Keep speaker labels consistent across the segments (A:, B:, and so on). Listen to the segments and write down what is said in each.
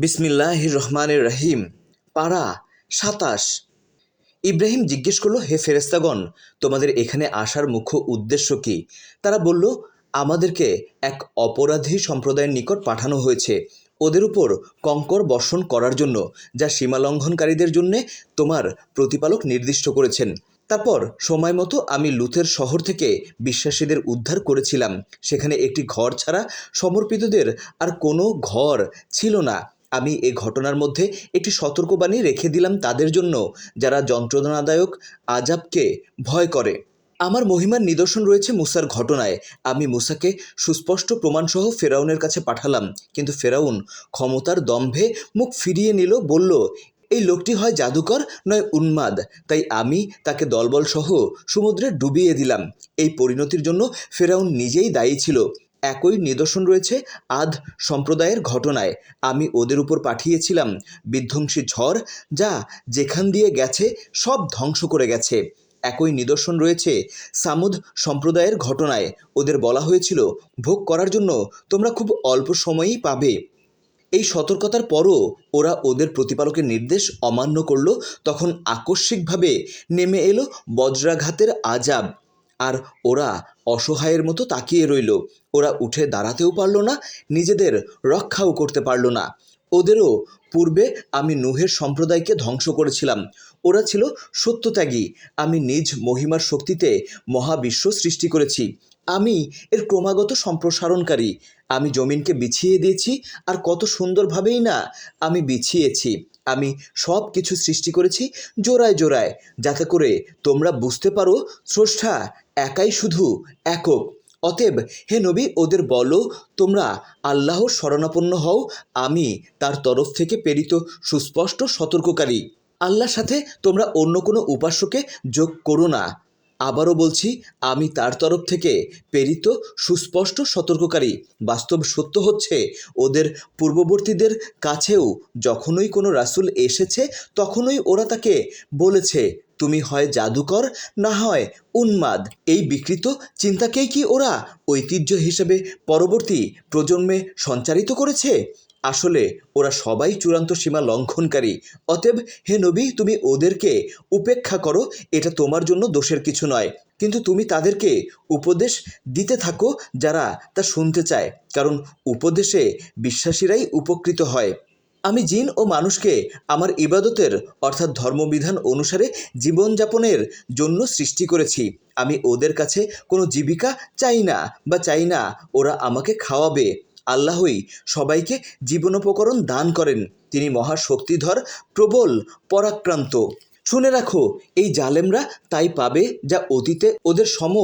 A: বিসমিল্লাহির রহমানির রহিম। পারা ২৭। ইব্রাহিম জিজ্ঞেস করল, হে ফেরেশতাগণ, তোমাদের এখানে আসার মুখ্য উদ্দেশ্য কি? তারা বলল, আমাদেরকে এক অপরাধী সম্প্রদায়ের নিকট পাঠানো হয়েছে ওদের উপর কঙ্কর বর্ষণ করার জন্য, যা সীমালঙ্ঘনকারীদের জন্যে তোমার প্রতিপালক নির্দিষ্ট করেছেন। তারপর সময় মতো আমি লুতের শহর থেকে বিশ্বাসীদের উদ্ধার করেছিলাম। সেখানে একটি ঘর ছাড়া সমর্পিতদের আর কোনো ঘর ছিল না। আমি এ ঘটনার মধ্যে একটি সতর্কবাণী রেখে দিলাম তাদের জন্য যারা যন্ত্রণাদায়ক আযাবকে ভয় করে। আমার মহিমার নিদর্শন রয়েছে মুসার ঘটনায়। আমি মুসাকে সুস্পষ্ট প্রমাণসহ ফেরাউনের কাছে পাঠালাম, কিন্তু ফেরাউন ক্ষমতার দম্ভে মুখ ফিরিয়ে নিল, বলল, এই লোকটি হয় জাদুকর নয় উন্মাদ। তাই আমি তাকে দলবলসহ সমুদ্রে ডুবিয়ে দিলাম। এই পরিণতির জন্য ফেরাউন নিজেই দায়ী ছিল। একই নিদর্শন রয়েছে আদ সম্প্রদায়ের ঘটনায়। আমি ওদের উপর পাঠিয়েছিলাম বিধ্বংসী ঝড়, যা যেখান দিয়ে গেছে সব ধ্বংস করে গেছে। একই নিদর্শন রয়েছে সামুদ সম্প্রদায়ের ঘটনায়। ওদের বলা হয়েছিল, ভোগ করার জন্য তোমরা খুব অল্প সময়ই পাবে। এই সতর্কতার পরও ওরা ওদের প্রতিপালকের নির্দেশ অমান্য করল। তখন আকস্মিকভাবে নেমে এলো বজ্রাঘাতের আযাব, আর ওরা অসহায়ের মতো তাকিয়ে রইল। ওরা উঠে দাঁড়াতেও পারল না, নিজেদের রক্ষাও করতে পারল না। ওদেরও পূর্বে আমি নূহের সম্প্রদায়কে ধ্বংস করেছিলাম। ওরা ছিল সত্যত্যাগী। আমি নিজ মহিমার শক্তিতে মহাবিশ্ব সৃষ্টি করেছি। আমি এর ক্রমাগত সম্প্রসারণকারী। আমি জমিনকে বিছিয়ে দিয়েছি, আর কত সুন্দরভাবেই না আমি বিছিয়েছি। আমি সব কিছু সৃষ্টি করেছি জোড়ায় জোড়ায়, যাতে করে তোমরা বুঝতে পারো স্রষ্টা একাই শুধু একক। অতএব হে নবী, ওদের বলো, তোমরা আল্লাহর শরণাপন্ন হও। আমি তার তরফ থেকে প্রেরিত সুস্পষ্ট সতর্ককারী। আল্লাহর সাথে তোমরা অন্য কোনো উপাস্যকে যোগ করো না। আবারও বলছি, আমি তার তরফ থেকে প্রেরিত সুস্পষ্ট সতর্ককারী। বাস্তব সত্য হচ্ছে, ওদের পূর্ববর্তীদের কাছেও যখনই কোনো রাসূল এসেছে, তখনই ওরা তাকে বলেছে, তুমি হয় জাদুকর, না হয় উন্মাদ। এই বিকৃত চিন্তাকেই কি ওরা ঐতিহ্য হিসেবে পরবর্তী প্রজন্মে সঞ্চারিত করেছে? আসলে ওরা সবাই চূড়ান্ত সীমা লঙ্ঘনকারী। অতএব হে নবী, তুমি ওদেরকে উপেক্ষা করো। এটা তোমার জন্য দোষের কিছু নয়, কিন্তু তুমি তাদেরকে উপদেশ দিতে থাকো যারা তা শুনতে চায়, কারণ উপদেশে বিশ্বাসীরাই উপকৃত হয়। আমি জিন ও মানুষকে আমার ইবাদতের অর্থাৎ ধর্মবিধান অনুসারে জীবনযাপনের জন্য সৃষ্টি করেছি। আমি ওদের কাছে কোনো জীবিকা চাই না, বা চাই না ওরা আমাকে খাওয়াবে। আল্লাহই সবাইকে জীবনোপকরণ দান করেন। তিনি মহাশক্তিধর, প্রবল, পরাক্রান্ত। শুনে রাখো, এই জালেমরা তাই পাবে যা অতীতে ওদের সম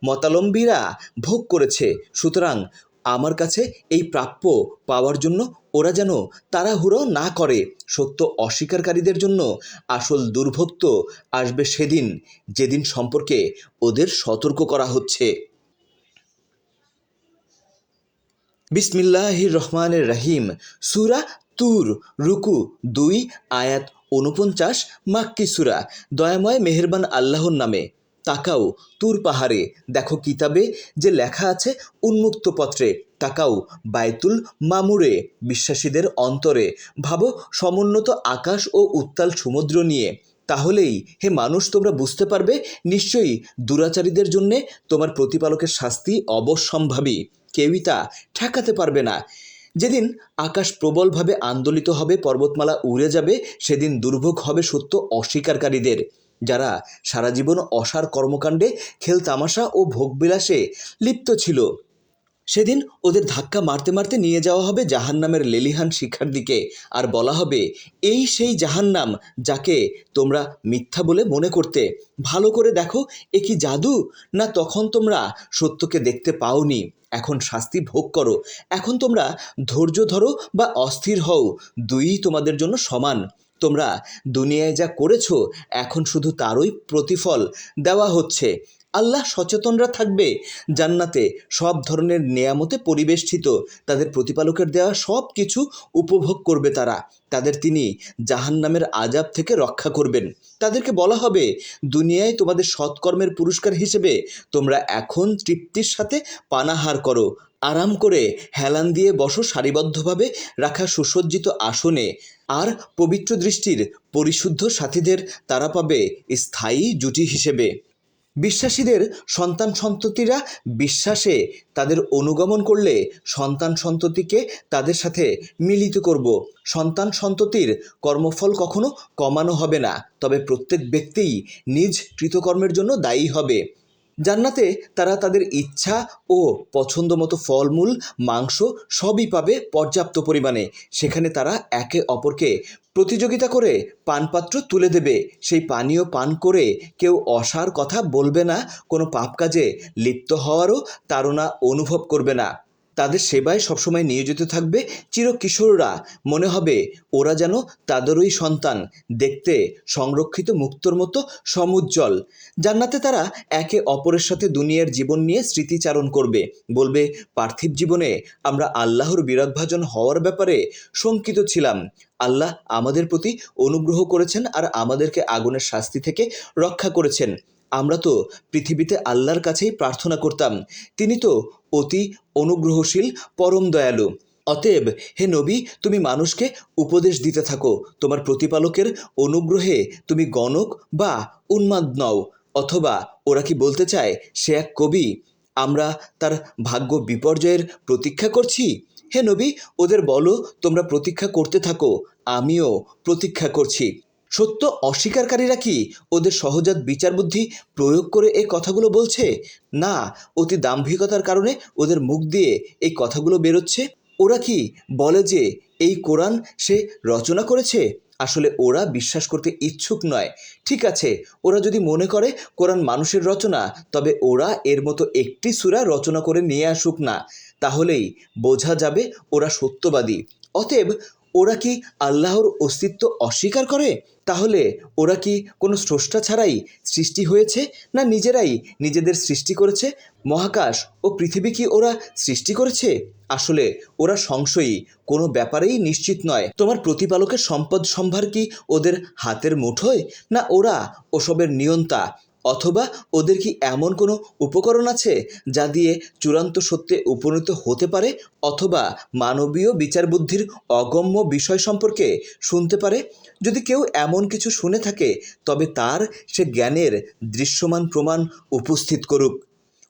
A: মতালম্বীরা ভোগ করেছে। সুতরাং আমার কাছে এই প্রাপ্য পাওয়ার জন্য ওরা যেন তাড়াহুড়ো না করে। সত্য অস্বীকারীদের জন্য আসল দুর্ভোগ তো আসবে সেদিন, যেদিন সম্পর্কে ওদের সতর্ক করা হচ্ছে। বিসমিল্লাহির রহমানির রহিম। সূরা তুর, রুকু 2, আয়াত 49, মাক্কি সূরা। দয়াময় মেহেরবান আল্লাহর নামে। তাকাও তুর পাহাড়ে, দেখো কিতাবে যে লেখা আছে উন্মুক্ত পত্রে। তাকাও বায়তুল মামুরে, বিশ্বাসীদের অন্তরে। ভাবো সমুন্নত আকাশ ও উত্তাল সমুদ্র নিয়ে। তাহলেই হে মানুষ তোমরা বুঝতে পারবে, নিশ্চয়ই দুরাচারীদের জন্যে তোমার প্রতিপালকের শাস্তি অবশ্যম্ভাবী। কেউই তা ঠেকাতে পারবে না। যেদিন আকাশ প্রবলভাবে আন্দোলিত হবে, পর্বতমালা উড়ে যাবে, সেদিন দুর্ভোগ হবে সত্য অস্বীকারীদের, যারা সারা জীবন অসার কর্মকাণ্ডে, খেলতামাশা ও ভোগবিলাসে লিপ্ত ছিল। সেদিন ওদের ধাক্কা মারতে মারতে নিয়ে যাওয়া হবে জাহান্নামের লেলিহান শিখার দিকে, আর বলা হবে, এই সেই জাহান্নাম যাকে তোমরা মিথ্যা বলে মনে করতে। ভালো করে দেখো, এ কি জাদু? না তখন তোমরা সত্যকে দেখতে পাওনি? এখন শাস্তি ভোগ করো। এখন তোমরা ধৈর্য ধরো বা অস্থির হও, দুইই তোমাদের জন্য সমান। তোমরা দুনিয়ায় যা করেছো, এখন শুধু তারই প্রতিফল দেওয়া হচ্ছে। আল্লাহ সচেতনরা থাকবে জান্নাতে সব ধরনের নেয়ামতে পরিবেষ্টিত, তাদের প্রতিপালকের দেওয়া সব কিছু উপভোগ করবে তারা। তাদের তিনি জাহান্নামের আযাব থেকে রক্ষা করবেন। তাদেরকে বলা হবে, দুনিয়ায় তোমাদের সৎকর্মের পুরস্কার হিসেবে তোমরা এখন তৃপ্তির সাথে পানাহার করো, আরাম করে হেলান দিয়ে বসো সারিবদ্ধভাবে রাখা সুসজ্জিত আসনে, আর পবিত্র দৃষ্টির পরিশুদ্ধ সাথীদের তারা পাবে স্থায়ী জুটি হিসেবে। বিশ্বাসীদের সন্তান সন্ততিরা বিশ্বাসে তাদের অনুগমন করলে সন্তান সন্ততিকে তাদের সাথে মিলিত করব। সন্তান সন্ততির কর্মফল কখনো কমানো হবে না, তবে প্রত্যেক ব্যক্তিই নিজ কৃতকর্মের জন্য দায়ী হবে। জান্নাতে তারা তাদের ইচ্ছা ও পছন্দ মতো ফলমূল, মাংস সবই পাবে পর্যাপ্ত পরিমাণে। সেখানে তারা একে অপরকে প্রতিযোগিতা করে পানপাত্র তুলে দেবে। সেই পানীয় পান করে কেউ অসার কথা বলবে না, কোনো পাপ কাজে লিপ্ত হওয়ারও তাড়না অনুভব করবে না। তাদের সেবায় সবসময় নিয়োজিত থাকবে চিরকিশোররা। মনে হবে ওরা যেন তাদেরই সন্তান, দেখতে সংরক্ষিত মুক্তোর মতো সমুজ্জ্বল। জান্নাতে তারা একে অপরের সাথে দুনিয়ার জীবন নিয়ে স্মৃতিচারণ করবে, বলবে, পার্থিব জীবনে আমরা আল্লাহর বিরাগভাজন হওয়ার ব্যাপারে শঙ্কিত ছিলাম। আল্লাহ আমাদের প্রতি অনুগ্রহ করেছেন আর আমাদেরকে আগুনের শাস্তি থেকে রক্ষা করেছেন। আমরা তো পৃথিবীতে আল্লাহর কাছেই প্রার্থনা করতাম, তিনি তো অতি অনুগ্রহশীল, পরম দয়ালু। অতএব হে নবী, তুমি মানুষকে উপদেশ দিতে থাকো, তোমার প্রতিপালকের অনুগ্রহে তুমি গণক বা উন্মাদ নও। অথবা ওরা কি বলতে চায় সে এক কবি, আমরা তার ভাগ্য বিপর্যয়ের প্রতীক্ষা করছি? হে নবী, ওদের বলো, তোমরা প্রতীক্ষা করতে থাকো, আমিও প্রতীক্ষা করছি। সত্য অস্বীকারীরা কি ওদের সহজাত বিচার বুদ্ধি প্রয়োগ করে এই কথাগুলো বলছে? না, অতি দাম্ভিকতার কারণে ওদের মুখ দিয়ে এই কথাগুলো বেরোচ্ছে। ওরা কি বলে যে এই কোরআন সে রচনা করেছে? আসলে ওরা বিশ্বাস করতে ইচ্ছুক নয়। ঠিক আছে, ওরা যদি মনে করে কোরআন মানুষের রচনা, তবে ওরা এর মতো একটি সূরা রচনা করে নিয়ে আসুক না, তাহলেই বোঝা যাবে ওরা সত্যবাদী। অতএব ওরা কি আল্লাহর অস্তিত্ব অস্বীকার করে? তাহলে ওরা কি কোনো স্রষ্টা ছাড়াই সৃষ্টি হয়েছে, না নিজেরাই নিজেদের সৃষ্টি করেছে? মহাকাশ ও পৃথিবী কি ওরা সৃষ্টি করেছে? আসলে ওরা সংশয়ী, কোনো ব্যাপারেই নিশ্চিত নয়। তোমার প্রতিপালকের সম্পদ সম্ভার কি ওদের হাতের মুঠোয়, না ওরা ওসবের নিয়ন্তা? অথবা ওদের কি এমন কোনো উপকরণ আছে যা দিয়ে চূড়ান্ত সত্যে উপনীত হতে পারে, অথবা মানবীয় বিচার বুদ্ধির অগম্য বিষয় সম্পর্কে শুনতে পারে? যদি কেউ এমন কিছু শুনে থাকে, তবে তার সে জ্ঞানের দৃশ্যমান প্রমাণ উপস্থিত করুক।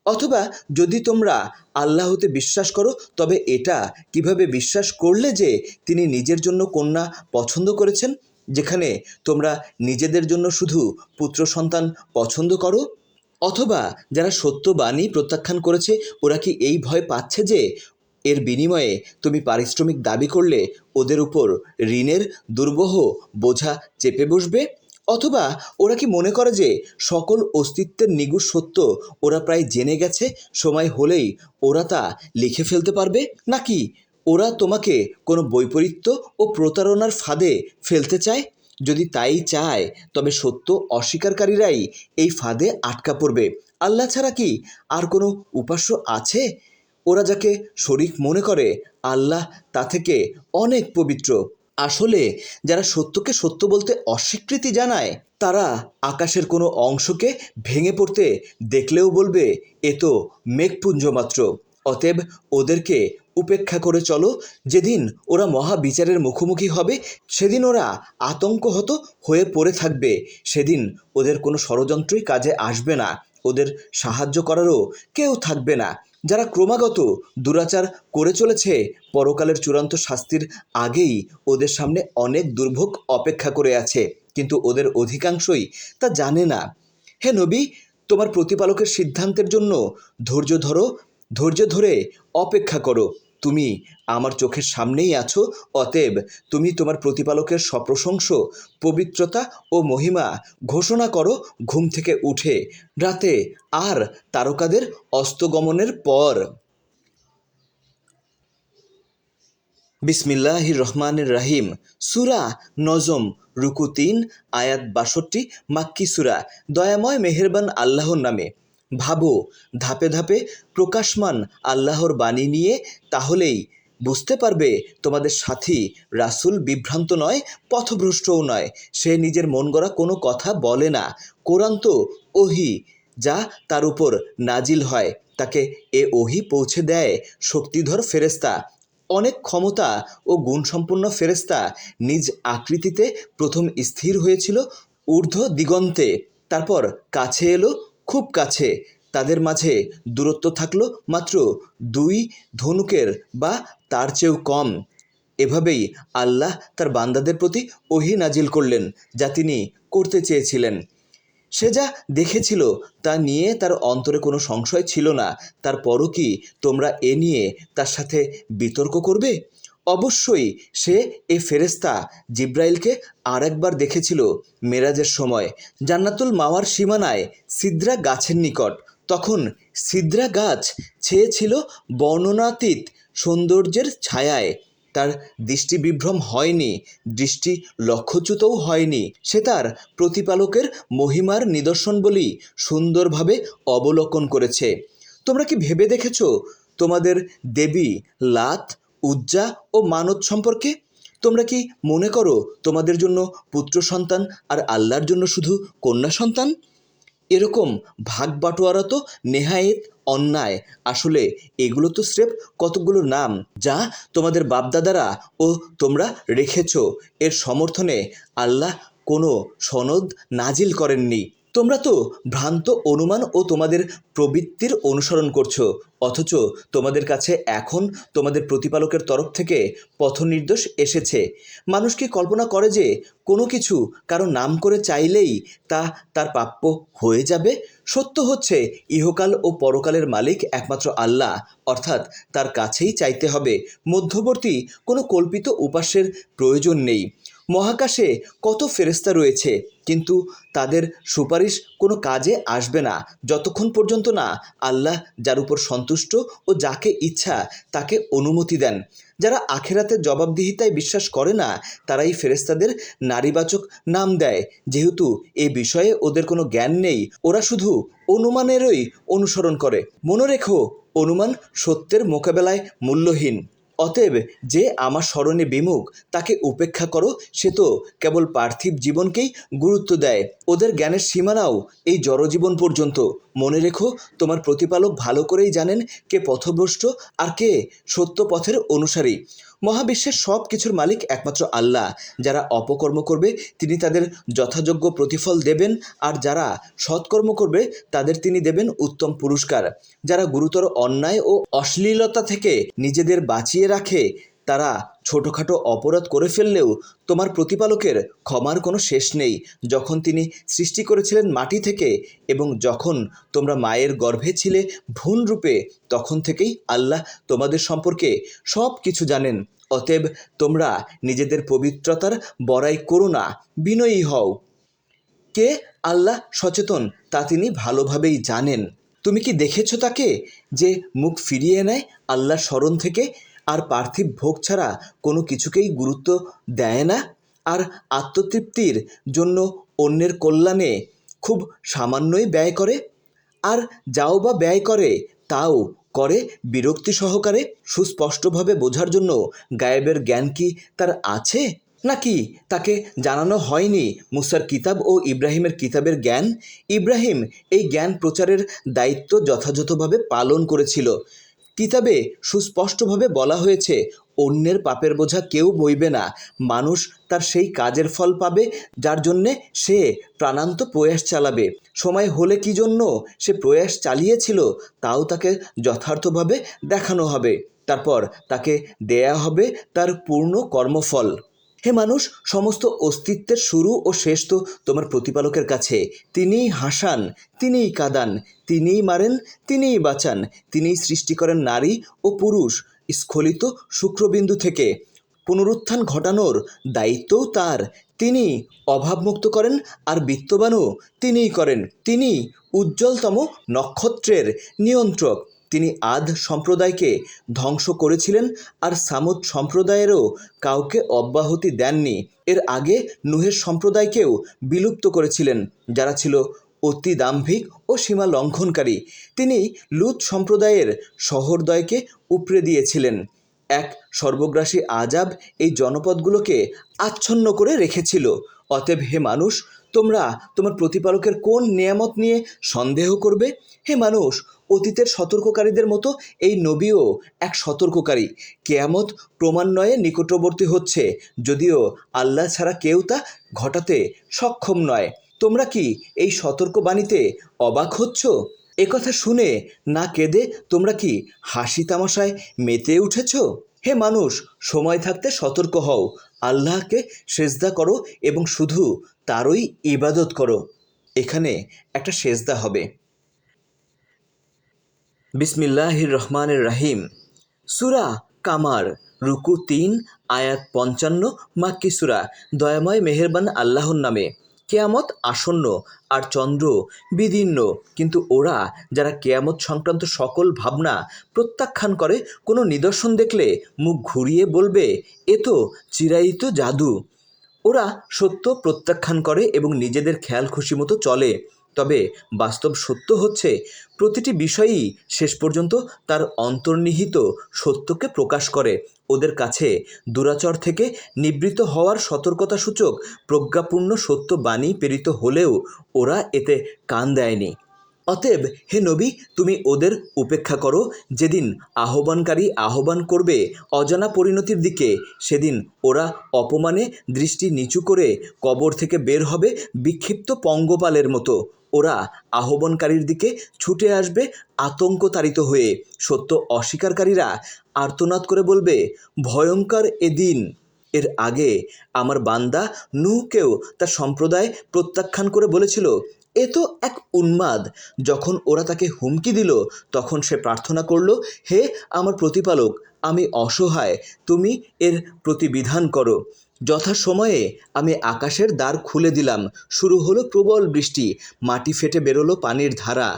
A: অথবা যদি তোমরা আল্লাহতে বিশ্বাস করো, তবে এটা কিভাবে বিশ্বাস করলে যে তিনি নিজের জন্য কন্যা পছন্দ করেছেন, যেখানে তোমরা নিজেদের জন্য শুধু পুত্র সন্তান পছন্দ করো? অথবা যারা সত্যবাণী প্রত্যাখ্যান করেছে, ওরা কি এই ভয় পাচ্ছে যে এর বিনিময়ে তুমি পারিশ্রমিক দাবি করলে ওদের উপর ঋণের দুর্বহ বোঝা চেপে বসবে? অথবা ওরা কি মনে করে যে সকল অস্তিত্বের নিগুড় সত্য ওরা প্রায় জেনে গেছে, সময় হলেই ওরা তা লিখে ফেলতে পারবে? নাকি ওরা তোমাকে কোনো বৈপরীত্য ও প্রতারণার ফাঁদে ফেলতে চায়? যদি তাই চায়, তবে সত্য অস্বীকারীরাই এই ফাঁদে আটকা পড়বে। আল্লাহ ছাড়া কি আর কোনো উপাস্য আছে? ওরা যাকে শরীক মনে করে, আল্লাহ তা থেকে অনেক পবিত্র। আসলে যারা সত্যকে সত্য বলতে অস্বীকৃতি জানায়, তারা আকাশের কোনো অংশকে ভেঙে পড়তে দেখলেও বলবে এ তো মেঘপুঞ্জ মাত্র। অতএব ওদেরকে উপেক্ষা করে চলো। যেদিন ওরা মহাবিচারের মুখোমুখি হবে, সেদিন ওরা আতঙ্কহত হয়ে পড়ে থাকবে। সেদিন ওদের কোনো ষড়যন্ত্রই কাজে আসবে না, ওদের সাহায্য করারও কেউ থাকবে না। যারা ক্রমাগত দুরাচার করে চলেছে, পরকালের চূড়ান্ত শাস্তির আগেই ওদের সামনে অনেক দুর্ভোগ অপেক্ষা করে আছে, কিন্তু ওদের অধিকাংশই তা জানে না। হে নবী, তোমার প্রতিপালকের সিদ্ধান্তের জন্য ধৈর্য ধরো, ধৈর্য ধরে অপেক্ষা করো। তুমি আমার চোখের সামনেই আছো, অতএব তুমি তোমার প্রতিপালকের সপ্রশংস পবিত্রতা ও মহিমা ঘোষণা করো ঘুম থেকে উঠে, রাতে আর তারকাদের অস্তগমনের পর। বিসমিল্লাহির রহমানির রাহিম। সূরা নজম, রুকু ৩, আয়াত ৬২, মাক্কি সূরা। দয়াময় মেহেরবান আল্লাহর নামে। ভাবো, ধাপে ধাপে প্রকাশমান আল্লাহর বাণী নিয়ে, তাহলেই বুঝতে পারবে তোমাদের সাথী রাসূল বিভ্রান্ত নয়, পথভ্রষ্টও নয়। সে নিজের মন গড়া কোনো কথা বলে না। কোরআন তো ওহী, যা তার উপর নাজিল হয়, তাকে এ ওহী পৌঁছে দেয় শক্তিধর ফেরেশতা। অনেক ক্ষমতা ও গুণসম্পন্ন ফেরেশতা নিজ আকৃতিতে প্রথম স্থির হয়েছিল ঊর্ধ্ব দিগন্তে, তারপর কাছে এলো, খুব কাছে। তাদের মাঝে দূরত্ব থাকলো মাত্র 2 ধনুকের বা তার চেয়েও কম। এভাবেই আল্লাহ তার বান্দাদের প্রতি ওহী নাজিল করলেন, যা তিনি করতে চেয়েছিলেন। সে যা দেখেছিল তা নিয়ে তার অন্তরে কোনো সংশয় ছিল না। তারপরও কি তোমরা এ নিয়ে তার সাথে বিতর্ক করবে? অবশ্যই সে এ ফেরেশতা জিব্রাইলকে আরেকবার দেখেছিল মেরাজের সময় জান্নাতুল মাওয়ার সীমানায় সিদরা গাছের নিকট। তখন সিদরা গাছ ছেয়েছিল বর্ণনাতীত সৌন্দর্যের ছায়ায়। তার দৃষ্টি বিভ্রম হয়নি, দৃষ্টি লক্ষ্যচ্যুতও হয়নি। সে তার প্রতিপালকের মহিমার নিদর্শন বলেই সুন্দরভাবে অবলোকন করেছে। তোমরা কি ভেবে দেখেছ তোমাদের দেবী লাত, উজ্জা ও মানত সম্পর্কে? তোমরা কি মনে করো তোমাদের জন্য পুত্র সন্তান আর আল্লাহর জন্য শুধু কন্যা সন্তান? এরকম ভাগ বাটোয়ারা তো নেহায়েত অন্যায়। আসলে এগুলো তো স্রেফ কতকগুলো নাম যা তোমাদের বাপদাদারা ও তোমরা রেখেছ। এর সমর্থনে আল্লাহ কোনো সনদ নাজিল করেননি। তোমরা তো ভ্রান্ত অনুমান ও তোমাদের প্রবৃত্তির অনুসরণ করছো, অথচ তোমাদের কাছে এখন তোমাদের প্রতিপালকের তরফ থেকে পথনির্দেশ এসেছে। মানুষ কি কল্পনা করে যে কোনো কিছু কারো নাম করে চাইলেই তা তার প্রাপ্য হয়ে যাবে? সত্য হচ্ছে ইহকাল ও পরকালের মালিক একমাত্র আল্লাহ, অর্থাৎ তার কাছেই চাইতে হবে। মধ্যবর্তী কোনো কল্পিত উপাস্যের প্রয়োজন নেই। মহাকাশে কত ফেরেশতা রয়েছে, কিন্তু তাদের সুপারিশ কোনো কাজে আসবে না যতক্ষণ পর্যন্ত না আল্লাহ যার উপর সন্তুষ্ট ও যাকে ইচ্ছা তাকে অনুমতি দেন। যারা আখেরাতের জবাবদিহিতায় বিশ্বাস করে না, তারাই ফেরেশতাদের নারীবাচক নাম দেয়। যেহেতু এ বিষয়ে ওদের কোনো জ্ঞান নেই, ওরা শুধু অনুমানেরই অনুসরণ করে। মনে রেখো, অনুমান সত্যের মোকাবেলায় মূল্যহীন। অতএব যে আমার স্মরণে বিমুখ, তাকে উপেক্ষা করো। সে তো কেবল পার্থিব জীবনকেই গুরুত্ব দেয়। ওদের জ্ঞানের সীমানাও এই জড়জীবন পর্যন্ত। মনে রেখো, তোমার প্রতিপালক ভালো করেই জানেন কে পথভ্রষ্ট আর কে সত্য পথের অনুসারী। মহাবিশ্বের সব কিছুর মালিক একমাত্র আল্লাহ। যারা অপকর্ম করবে তিনি তাদের যথাযোগ্য প্রতিফল দেবেন, আর যারা সৎকর্ম করবে তাদের তিনি দেবেন উত্তম পুরস্কার। যারা গুরুতর অন্যায় ও অশ্লীলতা থেকে নিজেদের বাঁচিয়ে রাখে, তারা ছোটোখাটো অপরাধ করে ফেললেও তোমার প্রতিপালকের ক্ষমার কোনো শেষ নেই। যখন তিনি সৃষ্টি করেছিলেন মাটি থেকে এবং যখন তোমরা মায়ের গর্ভে ছিলে ভ্রূণ রূপে, তখন থেকেই আল্লাহ তোমাদের সম্পর্কে সব কিছু জানেন। অতএব তোমরা নিজেদের পবিত্রতার বড়াই করো না, বিনয়ী হও। কে আল্লাহ সচেতন তা তিনি ভালোভাবেই জানেন। তুমি কি দেখেছো তাকে, যে মুখ ফিরিয়ে নেয় আল্লাহর স্মরণ থেকে, আর পার্থিব ভোগ ছাড়া কোনো কিছুকেই গুরুত্ব দেয় না, আর আত্মতৃপ্তির জন্য অন্যের কল্যাণে খুব সামান্যই ব্যয় করে? আর যাও বা ব্যয় করে, তাও করে বিরক্তি সহকারে। সুস্পষ্টভাবে বোঝার জন্য গায়েবের জ্ঞান কি তার আছে, নাকি তাকে জানানো হয়নি মুসার কিতাব ও ইব্রাহিমের কিতাবের জ্ঞান? ইব্রাহিম এই জ্ঞান প্রচারের দায়িত্ব যথাযথভাবে পালন করেছিল। কিতাবে সুস্পষ্টভাবে বলা হয়েছে, অন্যের পাপের বোঝা কেউ বইবে না। মানুষ তার সেই কাজের ফল পাবে যার জন্যে সে প্রাণান্ত প্রয়াস চালাবে। সময় হলে কি জন্য সে প্রয়াস চালিয়েছিল তাও তাকে যথার্থভাবে দেখানো হবে। তারপর তাকে দেয়া হবে তার পূর্ণ কর্মফল। হে মানুষ, সমস্ত অস্তিত্বের শুরু ও শেষ তো তোমার প্রতিপালকের কাছে। তিনিই হাসান, তিনিই কাঁদান, তিনিই মারেন, তিনিই বাঁচান। তিনিই সৃষ্টি করেন নারী ও পুরুষ স্খলিত শুক্রবিন্দু থেকে। পুনরুত্থান ঘটানোর দায়িত্বও তার। তিনি অভাবমুক্ত করেন, আর বিত্তবানও তিনিই করেন। তিনি উজ্জ্বলতম নক্ষত্রের নিয়ন্ত্রক। তিনি আদ সম্প্রদায়কে ধ্বংস করেছিলেন, আর সামুদ সম্প্রদায়েরও কাউকে অব্যাহতি দেননি। এর আগে নুহের সম্প্রদায়কেও বিলুপ্ত করেছিলেন, যারা ছিল অতি দাম্ভিক ও সীমা লঙ্ঘনকারী। তিনি লুত সম্প্রদায়ের শহরদ্বয়কে উপড়ে দিয়েছিলেন। এক সর্বগ্রাসী আযাব এই জনপদগুলোকে আচ্ছন্ন করে রেখেছিল। অতএব হে মানুষ, তোমরা তোমার প্রতিপালকের কোন নেয়ামত নিয়ে সন্দেহ করবে? হে মানুষ, অতীতের সতর্ককারীদের মতো এই নবীও এক সতর্ককারী। কেয়ামত ক্রমান্বয়ে নিকটবর্তী হচ্ছে, যদিও আল্লাহ ছাড়া কেউ তা ঘটাতে সক্ষম নয়। তোমরা কি এই সতর্কবাণীতে অবাক হচ্ছ? একথা শুনে না কেঁদে তোমরা কি হাসি তামাশায় মেতে উঠেছ? হে মানুষ, সময় থাকতে সতর্ক হও, আল্লাহকে সেজদা করো এবং শুধু তারই ইবাদত করো। এখানে একটা সেজদা হবে। বিসমিল্লাহির রহমানির রাহিম। সূরা কামার, রুকু ৩, আয়াত ৫৫, মাক্কি সূরা। দয়াময় মেহেরবান আল্লাহর নামে। কেয়ামত আসন্ন আর চন্দ্র বিদীর্ণ, কিন্তু ওরা যারা কেয়ামত সংক্রান্ত সকল ভাবনা প্রত্যাখ্যান করে কোনো নিদর্শন দেখলে মুখ ঘুরিয়ে বলবে, এ তো চিরায়িত জাদু। ওরা সত্য প্রত্যাখ্যান করে এবং নিজেদের খেয়াল খুশি মতো চলে। তবে বাস্তব সত্য হচ্ছে, প্রতিটি বিষয়ই শেষ পর্যন্ত তার অন্তর্নিহিত সত্যকে প্রকাশ করে। ওদের কাছে দুরাচর থেকে নিবৃত্ত হওয়ার সতর্কতাসূচক প্রজ্ঞাপূর্ণ সত্য বাণী প্রেরিত হলেও ওরা এতে কান দেয়নি। অতএব হে নবী, তুমি ওদের উপেক্ষা করো। যেদিন আহ্বানকারী আহ্বান করবে অজানা পরিণতির দিকে, সেদিন ওরা অপমানে দৃষ্টি নিচু করে কবর থেকে বের হবে বিক্ষিপ্ত পঙ্গপালের মতো। ওরা আহ্বানকারীর দিকে ছুটে আসবে আতঙ্কতাড়িত হয়ে। সত্য অস্বীকারীরা আর্তনাদ করে বলবে, ভয়ঙ্কর এ দিন। এর আগে আমার বান্দা নূহকেও তার সম্প্রদায় প্রত্যাখ্যান করে বলেছিল, এ তো এক উন্মাদ। যখন ওরা তাকে হুমকি দিল, তখন সে প্রার্থনা করল, হে আমার প্রতিপালক, আমি অসহায়, তুমি এর প্রতিবিধান করো। যথাসময়ে আমি আকাশের দ্বার খুলে দিলাম, শুরু হলো প্রবল বৃষ্টি, মাটি ফেটে বেরোলো পানির ধারা,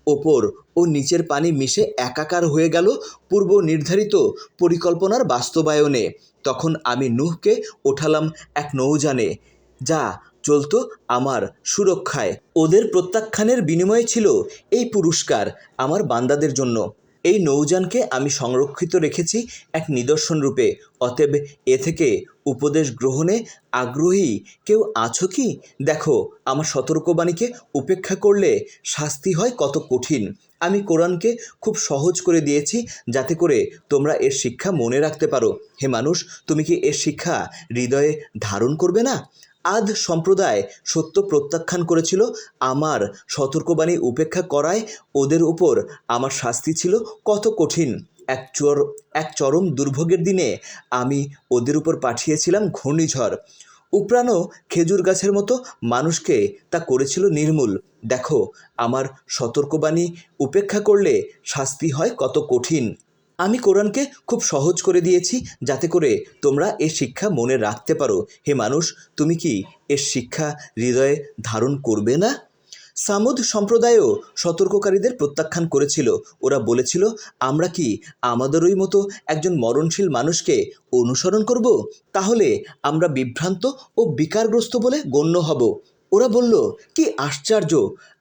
A: ওপর ও নিচের পানি মিশে একাকার হয়ে গেল পূর্ব নির্ধারিত পরিকল্পনার বাস্তবায়নে। তখন আমি নূহকে ওঠালাম এক নৌযানে, যা চলতো আমার সুরক্ষায়। ওদের প্রত্যাখ্যানের বিনিময়ে ছিল এই পুরস্কার আমার বান্দাদের জন্য। এই নৌযানকে আমি সংরক্ষিত রেখেছি এক নিদর্শন রূপে। অতএব এ থেকে উপদেশ গ্রহণে আগ্রহী কেউ আছো কি? দেখো, আমার সতর্কবাণীকে উপেক্ষা করলে শাস্তি হয় কত কঠিন। আমি কোরআনকে খুব সহজ করে দিয়েছি, যাতে করে তোমরা এর শিক্ষা মনে রাখতে পারো। হে মানুষ, তুমি কি এর শিক্ষা হৃদয়ে ধারণ করবে না? আদ সম্প্রদায় সত্য প্রত্যাখ্যান করেছিল। আমার সতর্কবাণী উপেক্ষা করায় ওদের উপর আমার শাস্তি ছিল কত কঠিন। এক চরম দুর্ভোগের দিনে আমি ওদের উপর পাঠিয়েছিলাম ঘূর্ণিঝড়। উপড়ানো খেজুর গাছের মতো মানুষকে তা করেছিল নির্মূল। দেখো, আমার সতর্কবাণী উপেক্ষা করলে শাস্তি হয় কত কঠিন। আমি কোরআনকে খুব সহজ করে দিয়েছি, যাতে করে তোমরা এর শিক্ষা মনে রাখতে পারো। হে মানুষ, তুমি কি এর শিক্ষা হৃদয়ে ধারণ করবে না? সামুদ সম্প্রদায়ও সতর্ককারীদের প্রত্যাখ্যান করেছিল। ওরা বলেছিল, আমরা কি আমাদেরই মতো একজন মরণশীল মানুষকে অনুসরণ করব? তাহলে আমরা বিভ্রান্ত ও বিকারগ্রস্ত বলে গণ্য হব। ওরা বলল, কি আশ্চর্য,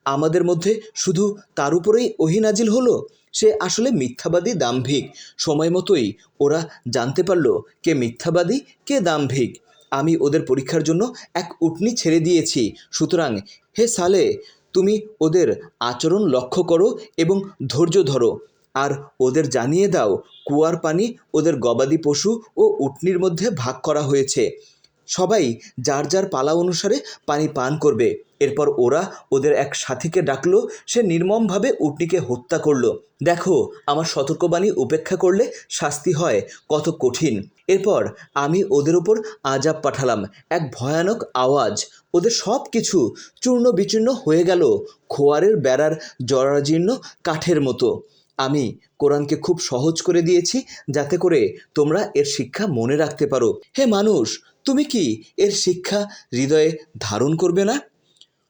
A: আমাদের মধ্যে শুধু তার উপরেই ওহী নাজিল হলো। সে আসলে মিথ্যাবাদী, দাম্ভিক। সময় মতোই ওরা জানতে পারল কে মিথ্যাবাদী, কে দাম্ভিক। আমি ওদের পরীক্ষার জন্য এক উটনি ছেড়ে দিয়েছি। সুতরাং হে সালে, তুমি ওদের আচরণ লক্ষ্য করো এবং ধৈর্য ধরো, আর ওদের জানিয়ে দাও, কুয়ার পানি ওদের গবাদি পশু ও উটনির মধ্যে ভাগ করা হয়েছে। সবাই যার যার পালা অনুসারে পানি পান করবে। এরপর ওরা ওদের এক সাথীকে ডাকলো, সে নির্মমভাবে উটনিকে হত্যা করলো। দেখো, আমার সতর্কবাণী উপেক্ষা করলে শাস্তি হয় কত কঠিন। এরপর আমি ওদের উপর আযাব পাঠালাম, এক ভয়ানক আওয়াজ। ওদের সব কিছু চূর্ণ বিচূর্ণ হয়ে গেল খোয়ারের বেড়ার জরাজীর্ণ কাঠের মতো। আমি কোরআনকে খুব সহজ করে দিয়েছি, যাতে করে তোমরা এর শিক্ষা মনে রাখতে পারো। হে মানুষ, তুমি কি এর শিক্ষা হৃদয়ে ধারণ করবে না?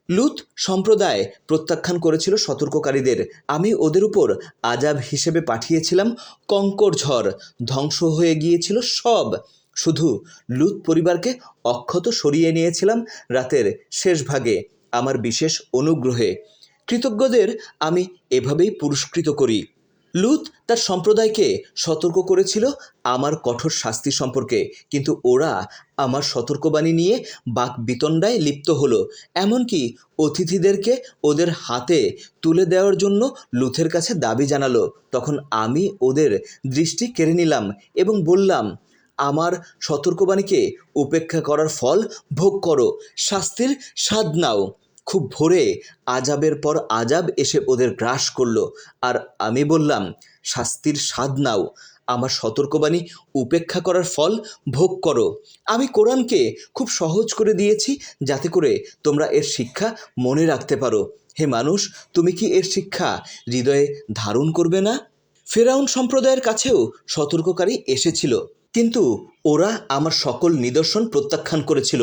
A: লূত সম্প্রদায় প্রত্যাখ্যান করেছিল সতর্ককারীদের। আমি ওদের উপর আযাব হিসেবে পাঠিয়েছিলাম কঙ্কর ঝড়। ধ্বংস হয়ে গিয়েছিল সব। শুধু লূত পরিবারকে অক্ষত সরিয়ে নিয়েছিলাম রাতের শেষ ভাগে। আমার বিশেষ অনুগ্রহে। কৃতজ্ঞদের আমি এভাবেই পুরস্কৃত করি। লূত তার সম্প্রদায়কে সতর্ক করেছিল আমার কঠোর শাস্তি সম্পর্কে, কিন্তু ওরা আমার সতর্কবাণী নিয়ে বাকবিতণ্ডায় লিপ্ত হলো। এমনকি অতিথিদেরকে ওদের হাতে তুলে দেওয়ার জন্য লূতের কাছে দাবি জানালো। তখন আমি ওদের দৃষ্টি কেড়ে নিলাম এবং বললাম, আমার সতর্কবাণীকে উপেক্ষা করার ফল ভোগ করো, শাস্তির স্বাদ নাও। খুব ভোরে আজাবের পর আজাব এসে ওদের গ্রাস করলো, আর আমি বললাম, শাস্তির স্বাদ নাও, আমার সতর্কবাণী উপেক্ষা করার ফল ভোগ করো। আমি কোরআনকে খুব সহজ করে দিয়েছি যাতে করে তোমরা এর শিক্ষা মনে রাখতে পারো। হে মানুষ, তুমি কি এর শিক্ষা হৃদয়ে ধারণ করবে না? ফেরাউন সম্প্রদায়ের কাছেও সতর্ককারী এসেছিল, কিন্তু ওরা আমার সকল নিদর্শন প্রত্যাখ্যান করেছিল।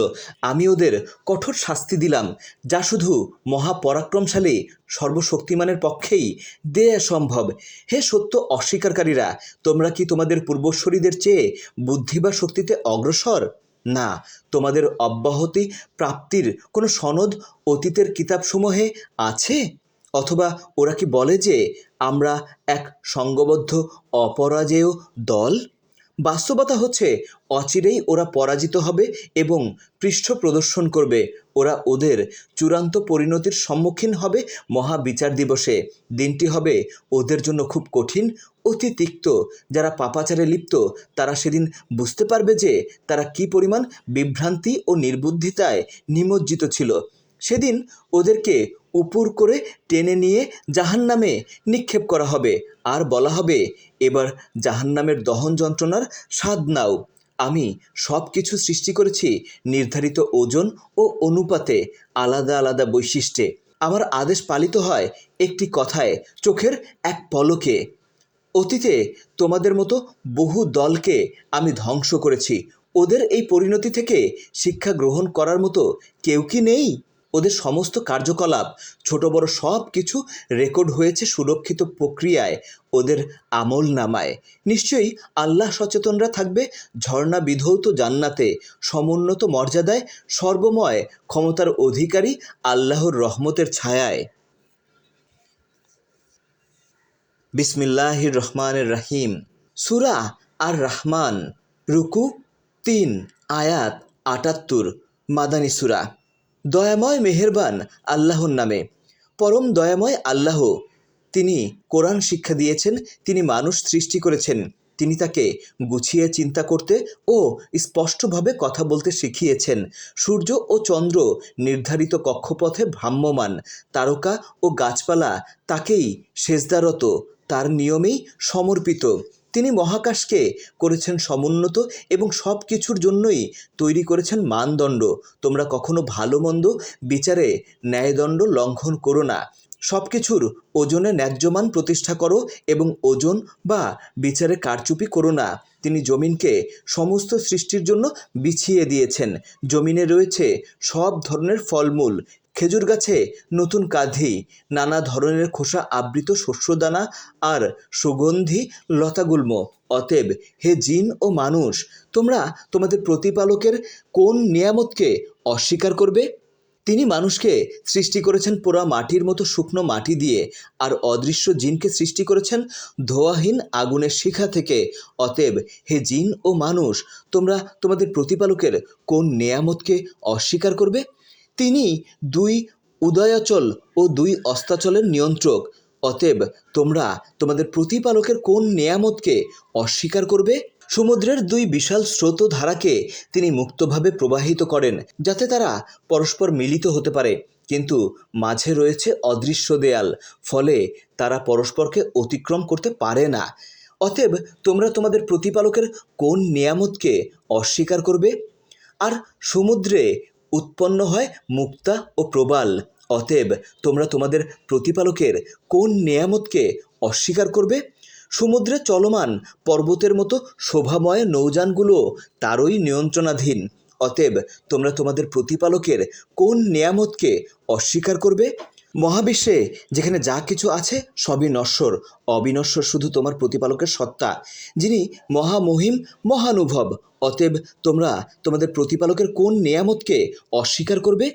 A: আমি ওদের কঠোর শাস্তি দিলাম, যা শুধু মহাপরাক্রমশালী সর্বশক্তিমানের পক্ষেই দেয়া সম্ভব। হে সত্য অস্বীকারীরা, তোমরা কি তোমাদের পূর্বসূরীদের চেয়ে বুদ্ধি বা শক্তিতে অগ্রসর? না, তোমাদের অব্যাহতি প্রাপ্তির কোনো সনদ অতীতের কিতাবসমূহে আছে? অথবা ওরা কি বলে যে আমরা এক সংঘবদ্ধ অপরাজেয় দল? বাস্তবতা হচ্ছে অচিরেই ওরা পরাজিত হবে এবং পৃষ্ঠ প্রদর্শন করবে। ওরা ওদের চূড়ান্ত পরিণতির সম্মুখীন হবে মহাবিচার দিবসে। দিনটি হবে ওদের জন্য খুব কঠিন, অতি তিক্ত। যারা পাপাচারে লিপ্ত তারা সেদিন বুঝতে পারবে যে তারা কি পরিমাণ বিভ্রান্তি ও নির্বুদ্ধিতায় নিমজ্জিত ছিল। সেদিন ওদেরকে উপর করে টেনে নিয়ে জাহান্নামে নিক্ষেপ করা হবে, আর বলা হবে, এবার জাহান্নামের দহন যন্ত্রণার স্বাদ নাও। আমি সব কিছু সৃষ্টি করেছি নির্ধারিত ওজন ও অনুপাতে, আলাদা আলাদা বৈশিষ্ট্যে। আমার আদেশ পালিত হয় একটি কথায়, চোখের এক পলকে। অতীতে তোমাদের মতো বহু দলকে আমি ধ্বংস করেছি। ওদের এই পরিণতি থেকে শিক্ষা গ্রহণ করার মতো কেউ কি নেই? ওদের সমস্ত কার্যকলাপ, ছোট বড় সব কিছু রেকর্ড হয়েছে সুরক্ষিত প্রক্রিয়ায় ওদের আমল নামায়। নিশ্চয়ই আল্লাহ সচেতনরা থাকবে ঝর্ণা বিধৌত জান্নাতে, সমুন্নত মর্যাদায়, সর্বময় ক্ষমতার অধিকারী আল্লাহর রহমতের ছায়ায়। বিসমিল্লাহির রহমানির রহিম। সূরা আর রহমান, রুকু ৩, আয়াত ৭৮, মাদানী সূরা। দয়াময় মেহেরবান আল্লাহর নামে। পরম দয়াময় আল্লাহ, তিনি কোরআন শিক্ষা দিয়েছেন, তিনি মানুষ সৃষ্টি করেছেন, তিনি তাকে গুছিয়ে চিন্তা করতে ও স্পষ্টভাবে কথা বলতে শিখিয়েছেন। সূর্য ও চন্দ্র নির্ধারিত কক্ষপথে ভ্রাম্যমান, তারকা ও গাছপালা তাকেই সেজদারত, তার নিয়মেই সমর্পিত। তিনি মহাকাশকে করেছেন সমুন্নত এবং সব কিছুর জন্যই তৈরি করেছেন মানদণ্ড। তোমরা কখনো ভালো মন্দ বিচারে ন্যায়দণ্ড লঙ্ঘন করো না। সব কিছুর ওজনে ন্যায্যমান প্রতিষ্ঠা করো এবং ওজন বা বিচারে কারচুপি করো না। তিনি জমিনকে সমস্ত সৃষ্টির জন্য বিছিয়ে দিয়েছেন। জমিনে রয়েছে সব ধরনের ফলমূল, খেজুর গাছে নতুন কাঁধি, নানা ধরনের খোসা আবৃত শস্যদানা আর সুগন্ধি লতাগুল্ম। অতএব হে জিন ও মানুষ, তোমরা তোমাদের প্রতিপালকের কোন নিয়ামতকে অস্বীকার করবে? তিনি মানুষকে সৃষ্টি করেছেন পোড়া মাটির মতো শুকনো মাটি দিয়ে, আর অদৃশ্য জিনকে সৃষ্টি করেছেন ধোঁয়াহীন আগুনের শিখা থেকে। অতএব হে জিন ও মানুষ, তোমরা তোমাদের প্রতিপালকের কোন নেয়ামতকে অস্বীকার করবে? তিনি ২ উদয়াচল ও ২ অস্তাচলের নিয়ন্ত্রক। অতএব তোমরা তোমাদের প্রতিপালকের কোন নেয়ামতকে অস্বীকার করবে? সমুদ্রের ২ বিশাল স্রোতধারাকে তিনি মুক্তভাবে প্রবাহিত করেন যাতে তারা পরস্পর মিলিত হতে পারে, কিন্তু মাঝে রয়েছে অদৃশ্য দেয়াল, ফলে তারা পরস্পরকে অতিক্রম করতে পারে না। অতএব তোমরা তোমাদের প্রতিপালকের কোন নেয়ামতকে অস্বীকার করবে? আর সমুদ্রে উৎপন্ন হয় মুক্তা ও প্রবাল। অতএব তোমরা তোমাদের প্রতিপালকের কোন নেয়ামতকে অস্বীকার করবে? সমুদ্রে চলমান পর্বতের মতো শোভাময় নৌযানগুলো তারই নিয়ন্ত্রণাধীন। অতএব তোমরা তোমাদের প্রতিপালকের কোন নেয়ামতকে অস্বীকার করবে? মহাবিশ্বে যেখানে যা কিছু আছে সবই নশ্বর, অবিনশ্বর শুধু তোমার প্রতিপালকের সত্তা, যিনি মহামহিম মহানুভব। অতএব তোমরা তোমাদের প্রতিপালকের কোন নেয়ামতকে অস্বীকার করবে?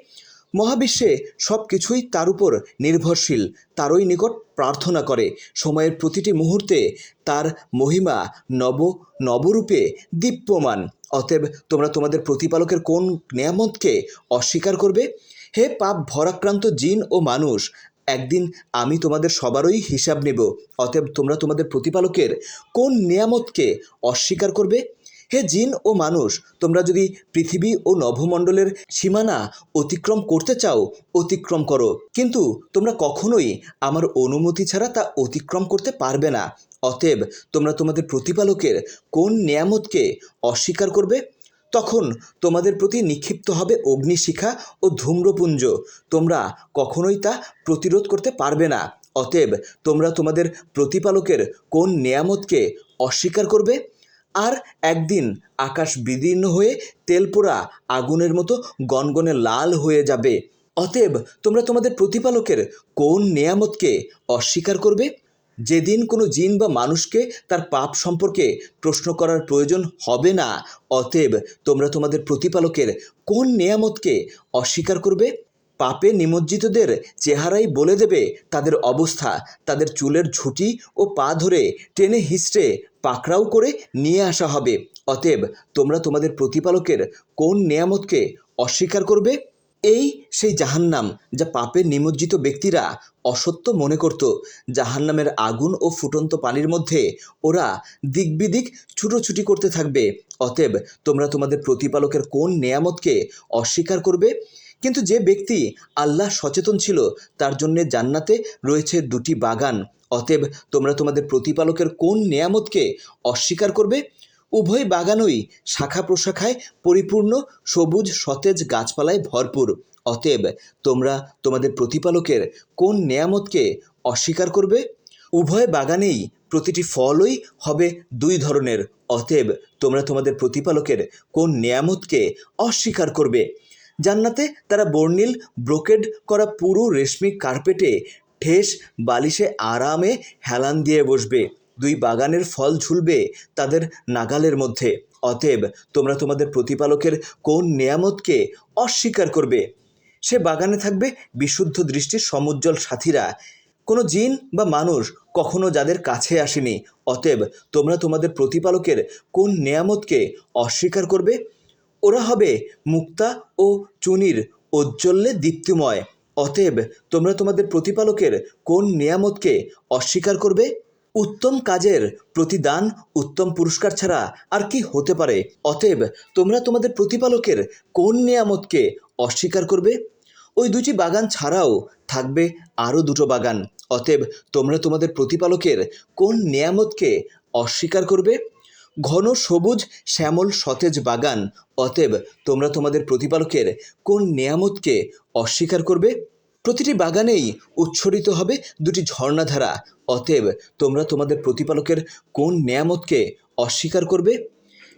A: মহাবিশ্বে সব কিছুই তার উপর নির্ভরশীল, তারই নিকট প্রার্থনা করে। সময়ের প্রতিটি মুহূর্তে তার মহিমা নব নবরূপে দীপ্যমান। অতএব তোমরা তোমাদের প্রতিপালকের কোন নেয়ামতকে অস্বীকার করবে? হে পাপ ভরাক্রান্ত জিন ও মানুষ, একদিন আমি তোমাদের সবারই হিসাব নেব। অতএব তোমরা তোমাদের প্রতিপালকের কোন নেয়ামতকে অস্বীকার করবে? হে জিন ও মানুষ, তোমরা যদি পৃথিবী ও নভমণ্ডলের সীমানা অতিক্রম করতে চাও, অতিক্রম করো, কিন্তু তোমরা কখনোই আমার অনুমতি ছাড়া তা অতিক্রম করতে পারবে না। অতএব তোমরা তোমাদের প্রতিপালকের কোন নেয়ামতকে অস্বীকার করবে? তখন তোমাদের প্রতি নিক্ষিপ্ত হবে অগ্নিশিখা ও ধূম্রপুঞ্জ, তোমরা কখনোই তা প্রতিরোধ করতে পারবে না। অতএব তোমরা তোমাদের প্রতিপালকের কোন নেয়ামতকে অস্বীকার করবে? আর একদিন আকাশ বিদীর্ণ হয়ে তেলপোড়া আগুনের মতো গনগনে লাল হয়ে যাবে। অতএব তোমরা তোমাদের প্রতিপালকের কোন নেয়ামতকে অস্বীকার করবে? যেদিন কোনো জিন বা মানুষকে তার পাপ সম্পর্কে প্রশ্ন করার প্রয়োজন হবে না। অতএব তোমরা তোমাদের প্রতিপালকের কোন নেয়ামতকে অস্বীকার করবে? পাপে নিমজ্জিতদের চেহারাই বলে দেবে তাদের অবস্থা। তাদের চুলের ঝুঁটি ও পা ধরে টেনে হিঁচড়ে পাকড়াও করে নিয়ে আসা হবে। অতএব তোমরা তোমাদের প্রতিপালকের কোন নেয়ামতকে অস্বীকার করবে? এই সেই জাহান্নাম যা পাপে নিমজ্জিত ব্যক্তিরা অসত্য মনে করত। জাহান্নামের আগুন ও ফুটন্ত পানির মধ্যে ওরা দিকবিদিক ছুটোছুটি করতে থাকবে। অতএব তোমরা তোমাদের প্রতিপালকের কোন নেয়ামতকে অস্বীকার করবে? কিন্তু যে ব্যক্তি আল্লাহ সচেতন ছিল তার জন্যে জান্নাতে রয়েছে দুটি বাগান। অতএব তোমরা তোমাদের প্রতিপালকের কোন নেয়ামতকে অস্বীকার করবে? উভয় বাগানই শাখা প্রশাখায় পরিপূর্ণ, সবুজ সতেজ গাছপালায় ভরপুর। অতএব তোমরা তোমাদের প্রতিপালকের কোন নেয়ামতকে অস্বীকার করবে? উভয় বাগানেই প্রতিটি ফলই হবে দুই ধরনের। অতএব তোমরা তোমাদের প্রতিপালকের কোন নেয়ামতকে অস্বীকার করবে? জান্নাতে তারা বর্ণিল ব্রোকেড করা পুরো রেশমি কার্পেটে ঠেস বালিশে আরামে হেলান দিয়ে বসবে। দুই বাগানের ফল ঝুলবে তাদের নাগালের মধ্যে। অতএব তোমরা তোমাদের প্রতিপালকের কোন নেয়ামতকে অস্বীকার করবে? সে বাগানে থাকবে বিশুদ্ধ দৃষ্টির সমুজ্জ্বল সাথীরা, কোনো জিন বা মানুষ কখনো যাদের কাছে আসেনি। অতএব তোমরা তোমাদের প্রতিপালকের কোন নেয়ামতকে অস্বীকার করবে? ওরা হবে মুক্তা ও চুনির ঔজ্জ্বল্যে দীপ্তিময়। অতএব তোমরা তোমাদের প্রতিপালকের কোন নেয়ামতকে অস্বীকার করবে? উত্তম কাজের প্রতিদান উত্তম পুরস্কার ছাড়া আর কি হতে পারে? অতএব তোমরা তোমাদের প্রতিপালকের কোন নেয়ামতকে অস্বীকার করবে? ওই দুটি বাগান ছাড়াও থাকবে আরও দুটো বাগান। অতএব তোমরা তোমাদের প্রতিপালকের কোন নেয়ামতকে অস্বীকার করবে? ঘন সবুজ শ্যামল সতেজ বাগান। অতএব তোমরা তোমাদের প্রতিপালকের কোন নেয়ামতকে অস্বীকার করবে? প্রতিটি বাগানেই উচ্ছরিত হবে দুটি ঝর্ণাধারা। অতএব তোমরা তোমাদের প্রতিপালকের কোন নেয়ামতকে অস্বীকার করবে?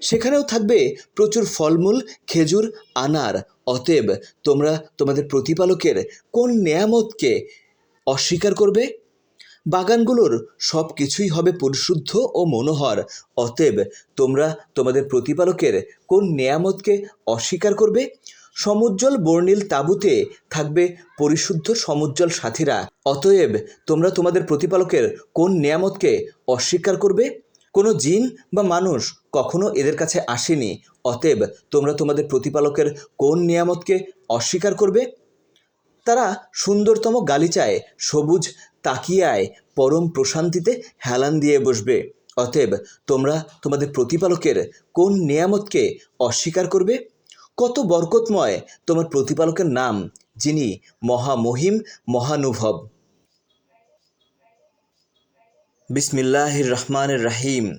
A: সেখানেও থাকবে প্রচুর ফলমূল, খেজুর, আনার। অতএব তোমরা তোমাদের প্রতিপালকের কোন নেয়ামতকে অস্বীকার করবে? বাগানগুলোর সব কিছুই হবে পরিশুদ্ধ ও মনোহর। অতএব তোমরা তোমাদের প্রতিপালকের কোন নেয়ামতকে অস্বীকার করবে? সমুজ্জ্বল বর্ণিল তাঁবুতে থাকবে পরিশুদ্ধ সমুজ্জ্বল সাথীরা। অতএব তোমরা তোমাদের প্রতিপালকের কোন নেয়ামতকে অস্বীকার করবে? কোনো জিন বা মানুষ কখনো এদের কাছে আসেনি। অতএব তোমরা তোমাদের প্রতিপালকের কোন নেয়ামতকে অস্বীকার করবে? তারা সুন্দরতম গালিচায় সবুজ তাকিয়ায় পরম প্রশান্তিতে হেলান দিয়ে বসবে। অতএব তোমরা তোমাদের প্রতিপালকের কোন নেয়ামতকে অস্বীকার করবে? কত বরকতময় তোমার প্রতিপালকের নাম, যিনি মহামহিম মহানুভব। বিসমিল্লাহির রহমানির রহিম।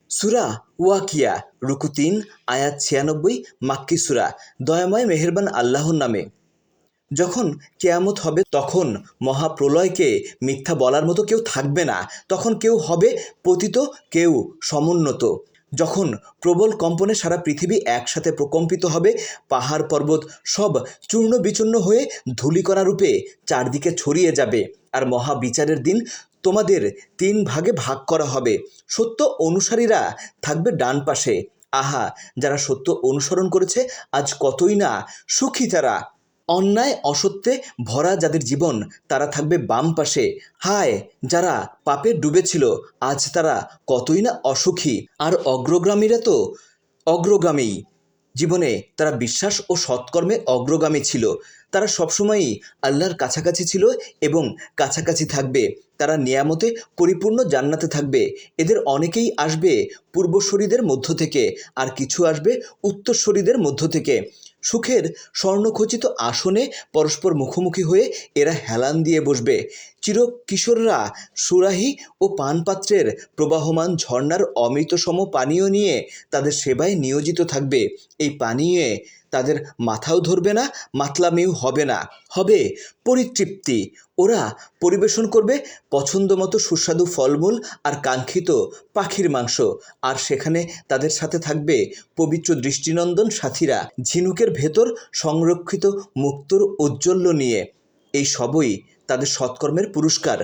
A: সূরা ওয়াকিয়া, রুকু ৩, আয়াত ৯৬, মাক্কি সূরা। দয়াময় মেহেরবান আল্লাহর নামে। যখন কেয়ামত হবে তখন মহাপ্রলয়কে মিথ্যা বলার মতো কেউ থাকবে না। তখন কেউ হবে পতিত, কেউ সমুন্নত। যখন প্রবল কম্পনে সারা পৃথিবী একসাথে প্রকম্পিত হবে, পাহাড় পর্বত সব চূর্ণ বিচূর্ণ হয়ে ধূলিকণা রূপে চারদিকে ছড়িয়ে যাবে। আর মহাবিচারের দিন তোমাদের ৩ ভাগে ভাগ করা হবে। সত্য অনুসারীরা থাকবে ডান পাশে। আহা, যারা সত্য অনুসরণ করেছে আজ কতই না সুখী তারা। অন্যায় অসত্যে ভরা যাদের জীবন, তারা থাকবে বাম পাশে। হায়, যারা পাপে ডুবেছিল, আজ তারা কতই না অসুখী। আর অগ্রগামীরা তো অগ্রগামী, জীবনে তারা বিশ্বাস ও সৎকর্মে অগ্রগামী ছিল। তারা সবসময়ই আল্লাহর কাছাকাছি ছিল এবং কাছাকাছি থাকবে। তারা নিয়ামতে পরিপূর্ণ জান্নাতে থাকবে। এদের অনেকেই আসবে পূর্বসূরীদের মধ্য থেকে, আর কিছু আসবে উত্তরসূরীদের মধ্য থেকে। সুখের স্বর্ণখচিত আসনে পরস্পর মুখোমুখি হয়ে এরা হেলান দিয়ে বসবে। চিরকিশোররা সুরাহি ও পানপাত্রের প্রবাহমান ঝর্ণার অমৃতসম পানীয় নিয়ে তাদের সেবায় নিয়োজিত থাকবে। এই পানীয়ে তাদের মাথাও ধরবে না, মাতলামিও হবে না, হবে পরিতৃপ্তি। ওরা পরিবেশন করবে পছন্দমতো সুস্বাদু ফলমূল আর কাঙ্ক্ষিত পাখির মাংস। আর সেখানে তাদের সাথে থাকবে পবিত্র দৃষ্টিনন্দন সাথীরা, ঝিনুকের ভেতর সংরক্ষিত মুক্তোর ঔজ্জ্বল্য নিয়ে। এই সবই তাদের সৎকর্মের পুরস্কার।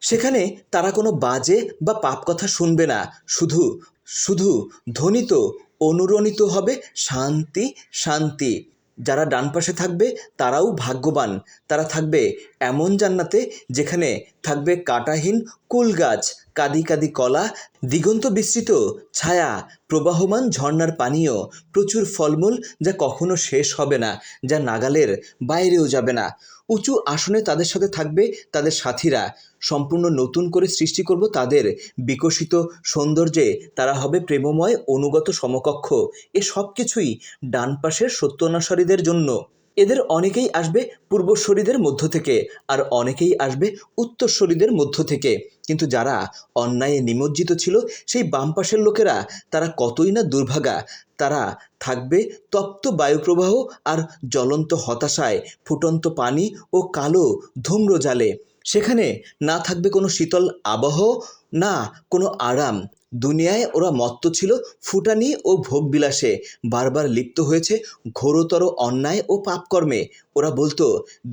A: সেখানে তারা কোনো বাজে বা পাপ কথা শুনবে না, শুধু শুধু ধ্বনিত অনুরণিত হবে শান্তি, শান্তি। যারা ডান পাশে থাকবে তারাও ভাগ্যবান। তারা থাকবে এমন জান্নাতে যেখানে থাকবে কাঁটাহীন কুল গাছ, কাদি কাদি কলা, দিগন্ত বিস্তৃত ছায়া, প্রবাহমান ঝর্ণার পানীয়, প্রচুর ফলমূল যা কখনো শেষ হবে না, যা নাগালের বাইরেও যাবে না। উঁচু আসনে তাদের সাথে থাকবে তাদের সাথীরা। সম্পূর্ণ নতুন করে সৃষ্টি করব তাদের। বিকশিত সৌন্দর্যে তারা হবে প্রেমময় অনুগত সমকক্ষ। এ সব কিছুই ডান পাশের সত্যানুসারীদের জন্য। এদের অনেকেই আসবে পূর্বসূরীদের মধ্য থেকে, আর অনেকেই আসবে উত্তরসূরীদের মধ্য থেকে। কিন্তু যারা অন্যায়ে নিমজ্জিত ছিল, সেই বাম পাশের লোকেরা, তারা কতই না দুর্ভাগা। তারা থাকবে তপ্ত বায়ুপ্রবাহ আর জ্বলন্ত হতাশায়, ফুটন্ত পানি ও কালো ধূম্র জালে। সেখানে না থাকবে কোনো শীতল আবহ, না কোনো আরাম। দুনিয়ায় ওরা মত্ত ছিল ফুটানি ও ভোগবিলাসে, বারবার লিপ্ত হয়েছে ঘোরতর অন্যায় ও পাপকর্মে। ওরা বলতো,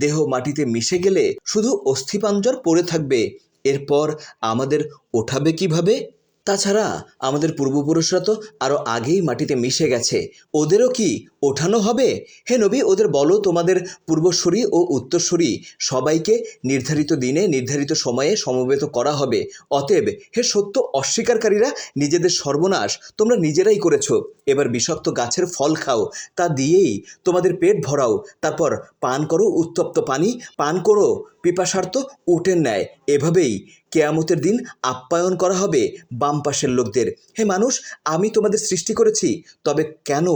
A: দেহ মাটিতে মিশে গেলে শুধু অস্থিপাঞ্জর পড়ে থাকবে, এরপর আমাদের ওঠাবে কিভাবে? তাছাড়া আমাদের পূর্বপুরুষরা তো আরও আগেই মাটিতে মিশে গেছে, ওদেরও কি ওঠানো হবে? হে নবী, ওদের বলো তোমাদের পূর্বসূরি ও উত্তরসূরি সবাইকে নির্ধারিত দিনে নির্ধারিত সময়ে সমবেত করা হবে। অতএব হে সত্য অস্বীকারীরা, নিজেদের সর্বনাশ তোমরা নিজেরাই করেছ। এবার বিষাক্ত গাছের ফল খাও, তা দিয়েই তোমাদের পেট ভরাও। তারপর পান করো উত্তপ্ত পানি, পান করো পিপাসার্ত উটের ন্যায়। এভাবেই কেয়ামতের দিন আপ্যায়ন করা হবে বাম পাশের লোকদের। হে মানুষ, আমি তোমাদের সৃষ্টি করেছি, তবে কেন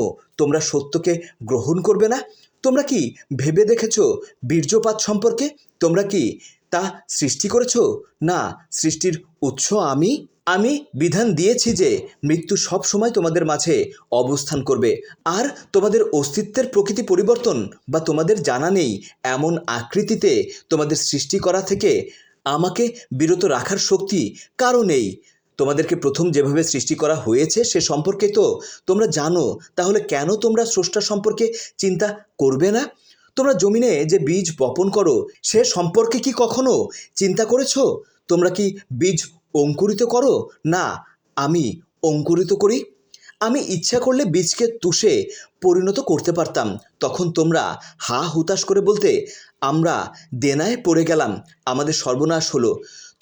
A: তোমরা সত্যকে গ্রহণ করবে না? তোমরা কি ভেবে দেখেছ বীর্যপাত সম্পর্কে? তোমরা কি তা সৃষ্টি করেছ? না, সৃষ্টির উৎস আমি। আমি বিধান দিয়েছি যে মৃত্যু সব সময় তোমাদের মাঝে অবস্থান করবে। আর তোমাদের অস্তিত্বের প্রকৃতি পরিবর্তন বা তোমাদের জানা নেই এমন আকৃতিতে তোমাদের সৃষ্টি করা থেকে আমাকে বিরত রাখার শক্তি কারও নেই। তোমাদেরকে প্রথম যেভাবে সৃষ্টি করা হয়েছে সে সম্পর্কে তো তোমরা জানো, তাহলে কেন তোমরা স্রষ্টা সম্পর্কে চিন্তা করবে না? তোমরা জমিনে যে বীজ বপন করো সে সম্পর্কে কি কখনো চিন্তা করেছো? তোমরা কি বীজ অঙ্কুরিত করো? না, আমি অঙ্কুরিত করি। আমি ইচ্ছা করলে বীজকে তুষে পরিণত করতে পারতাম। তখন তোমরা হা হুতাশ করে বলতে, আমরা দেনায় পড়ে গেলাম, আমাদের সর্বনাশ হলো।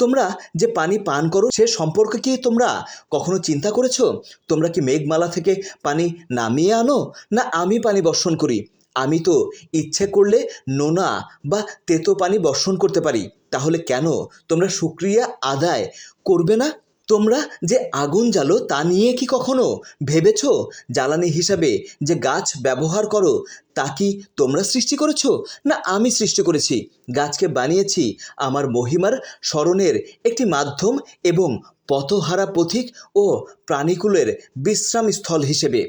A: তোমরা যে পানি পান করো সে সম্পর্কে কি তোমরা কখনো চিন্তা করেছো? তোমরা কি মেঘমালা থেকে পানি নামিয়ে আনো, না আমি পানি বর্ষণ করি? আমি তো ইচ্ছে করলে নোনা বা তেতো পানি বর্ষণ করতে পারি। তাহলে কেন তোমরা শুকরিয়া আদায় করবে না? তোমরা যে আগুন জ্বালো তা নিয়ে কি কখনো ভেবেছ? জ্বালানি হিসাবে যে গাছ ব্যবহার করো তা কি তোমরা সৃষ্টি করেছ, না আমি সৃষ্টি করেছি? গাছকে বানিয়েছি আমার মহিমার স্মরণের একটি মাধ্যম এবং পথহারা পথিক ও প্রাণীকুলের বিশ্রামস্থল হিসেবে।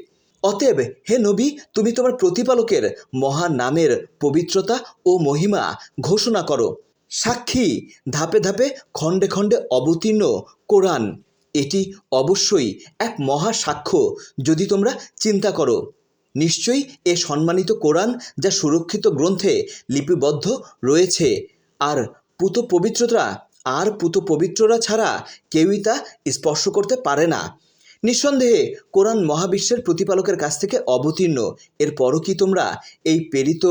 A: অতএব হে নবী, তুমি তোমার প্রতিপালকের মহান নামের পবিত্রতা ও মহিমা ঘোষণা করো। সাক্ষী ধাপে ধাপে খণ্ডে খণ্ডে অবতীর্ণ কোরআন, এটি অবশ্যই এক মহা সাক্ষ্য যদি তোমরা চিন্তা করো। নিশ্চয়ই এ সম্মানিত কোরআন যা সুরক্ষিত গ্রন্থে লিপিবদ্ধ রয়েছে, আর পুত পবিত্ররা ছাড়া কেউই তা স্পর্শ করতে পারে না। নিঃসন্দেহে কোরআন মহাবিশ্বের প্রতিপালকের কাছ থেকে অবতীর্ণ। এরপরও কি তোমরা এই প্রেরিত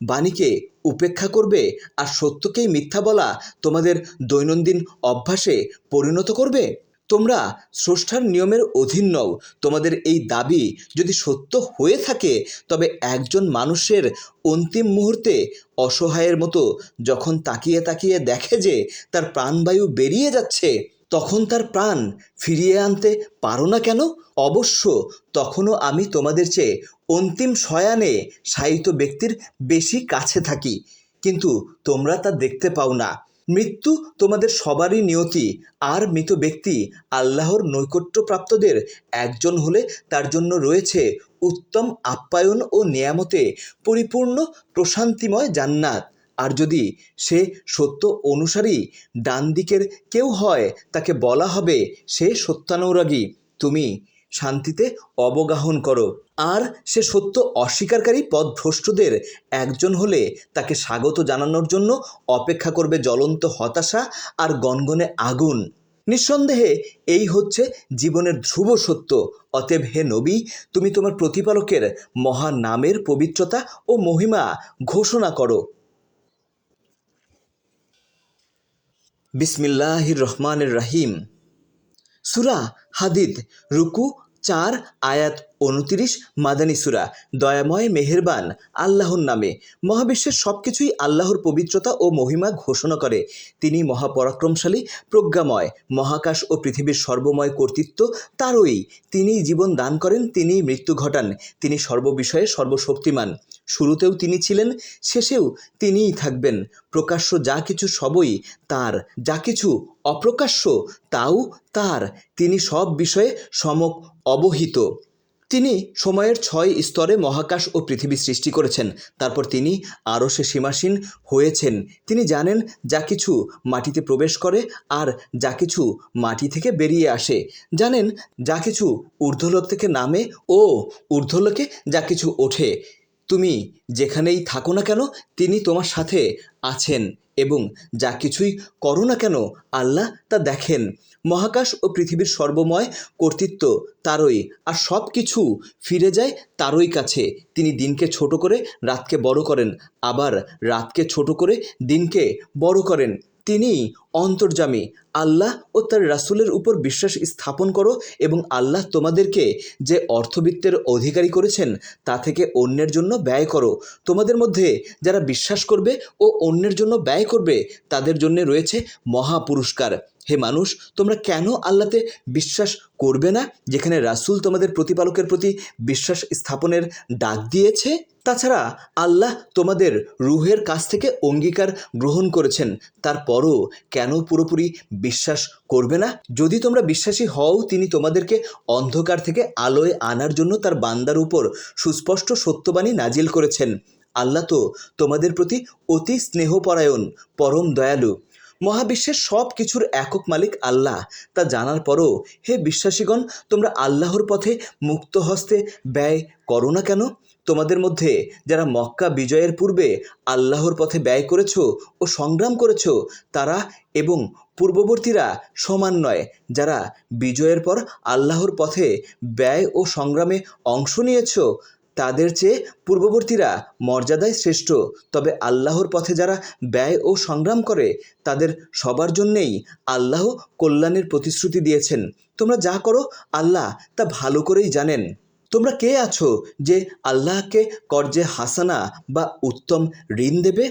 A: বাণীকে উপেক্ষা করবে আর সত্যকেই মিথ্যা বলা তোমাদের দৈনন্দিন অভ্যাসে পরিণত করবে? তোমরা স্রষ্টার নিয়মের অধীন নও। তোমাদের এই দাবি যদি সত্য হয়ে থাকে, তবে একজন মানুষের অন্তিম মুহূর্তে অসহায়ের মতো যখন তাকিয়ে তাকিয়ে দেখে যে তার প্রাণবায়ু বেরিয়ে যাচ্ছে, তখন তার প্রাণ ফিরিয়ে আনতে পারো না কেন? অবশ্য তখনও আমি তোমাদের চেয়ে অন্তিম শয়ানে শায়িত ব্যক্তির বেশি কাছে থাকি, কিন্তু তোমরা তা দেখতে পাও না। মৃত্যু তোমাদের সবারই নিয়তি, আর মৃত ব্যক্তি আল্লাহর নৈকট্যপ্রাপ্তদের একজন হলে তার জন্য রয়েছে উত্তম আপ্যায়ন ও নেয়ামতে পরিপূর্ণ প্রশান্তিময় জান্নাত। আর যদি সে সত্য অনুসারী ডান দিকের কেউ হয়, তাকে বলা হবে সে সত্যানুরাগী, তুমি শান্তিতে অবগাহন করো। আর সে সত্য অস্বীকারী পথভ্রষ্টদের একজন হলে তাকে স্বাগত জানানোর জন্য অপেক্ষা করবে জ্বলন্ত হতাশা আর গনগনে আগুন। নিঃসন্দেহে এই হচ্ছে জীবনের ধ্রুব সত্য। অতএব হে নবী, তুমি তোমার প্রতিপালকের মহান নামের পবিত্রতা ও মহিমা ঘোষণা করো। বিসমিল্লাহির রহমানির রহিম। সূরা হাদিদ, রুকু 4, আয়াত 29, মাদানী সূরা। দয়াময় মেহেরবান আল্লাহর নামে। মহাবিশ্বের সব কিছুই আল্লাহর পবিত্রতা ও মহিমা ঘোষণা করে। তিনি মহাপরাক্রমশালী, প্রজ্ঞাময়। মহাকাশ ও পৃথিবীর সর্বময় কর্তৃত্ব তারই। তিনিই জীবন দান করেন, তিনিই মৃত্যু ঘটান। তিনি সর্ববিষয়ে সর্বশক্তিমান। শুরুতেও তিনি ছিলেন, শেষেও তিনিই থাকবেন। প্রকাশ্য যা কিছু সবই তার, যা কিছু অপ্রকাশ্য তাও তার। তিনি সব বিষয়ে সম্যক অবহিত। তিনি সময়ের 6 স্তরে মহাকাশ ও পৃথিবী সৃষ্টি করেছেন। তারপর তিনি আরশে সীমাসীন হয়েছেন। তিনি জানেন যা কিছু মাটিতে প্রবেশ করে আর যা কিছু মাটি থেকে বেরিয়ে আসে। জানেন যা কিছু ঊর্ধ্বলোক থেকে নামে ও ঊর্ধ্বলোকে যা কিছু ওঠে। তুমি যেখানেই থাকো না কেন, তিনি তোমার সাথে আছেন, এবং যা কিছুই করো না কেন আল্লাহ তা দেখেন। মহাকাশ ও পৃথিবীর সর্বময় কর্তৃত্ব তারই, আর সব কিছু ফিরে যায় তারই কাছে। তিনি দিনকে ছোট করে রাতকে বড় করেন, আবার রাতকে ছোট করে দিনকে বড় করেন। তিনি অন্তর্যামী। আল্লাহ ও তার রাসূলের উপর বিশ্বাস স্থাপন করো, এবং আল্লাহ তোমাদেরকে যে অর্থবিত্তের অধিকারী করেছেন তা থেকে অন্যের জন্য ব্যয় করো। তোমাদের মধ্যে যারা বিশ্বাস করবে ও অন্যের জন্য ব্যয় করবে, তাদের জন্য রয়েছে মহা পুরস্কার। হে মানুষ, তোমরা কেন আল্লাহতে বিশ্বাস করবে না, যেখানে রাসূল তোমাদের প্রতিপালকের প্রতি বিশ্বাস স্থাপনের ডাক দিয়েছে? তাছাড়া আল্লাহ তোমাদের রূহের কাছ থেকে অঙ্গীকার গ্রহণ করেছেন। তারপরও কেন পুরোপুরি বিশ্বাস করবে না? যদি তোমরা বিশ্বাসী হও, তিনি তোমাদেরকে অন্ধকার থেকে আলোয় আনার জন্য তার বান্দার উপর সুস্পষ্ট সত্যবাণী নাজিল করেছেন। আল্লাহ তো তোমাদের প্রতি অতি স্নেহপরায়ণ, পরম দয়ালু। মহাবিশ্বের সব কিছুর একক মালিক আল্লাহ। তা জানার পরও হে বিশ্বাসীগণ, তোমরা আল্লাহর পথে মুক্ত হস্তে ব্যয় করো না কেন? তোমাদের মধ্যে যারা মক্কা বিজয়ের পূর্বে আল্লাহর পথে ব্যয় করেছ ও সংগ্রাম করেছ, তারা এবং পূর্ববর্তীরা সমান নয়। যারা বিজয়ের পর আল্লাহর পথে ব্যয় ও সংগ্রামে অংশ নিয়েছ, তাদের চেয়ে পূর্ববর্তীরা মর্যাদায় শ্রেষ্ঠ। তবে আল্লাহর পথে যারা ব্যয় ও সংগ্রাম করে, তাদের সবার জন্যেই আল্লাহ কল্যাণের প্রতিশ্রুতি দিয়েছেন। তোমরা যা করো আল্লাহ তা ভালো করেই জানেন। তোমরা কে আছো যে আল্লাহকে কর্জে হাসানা বা উত্তম ঋণ দেবে?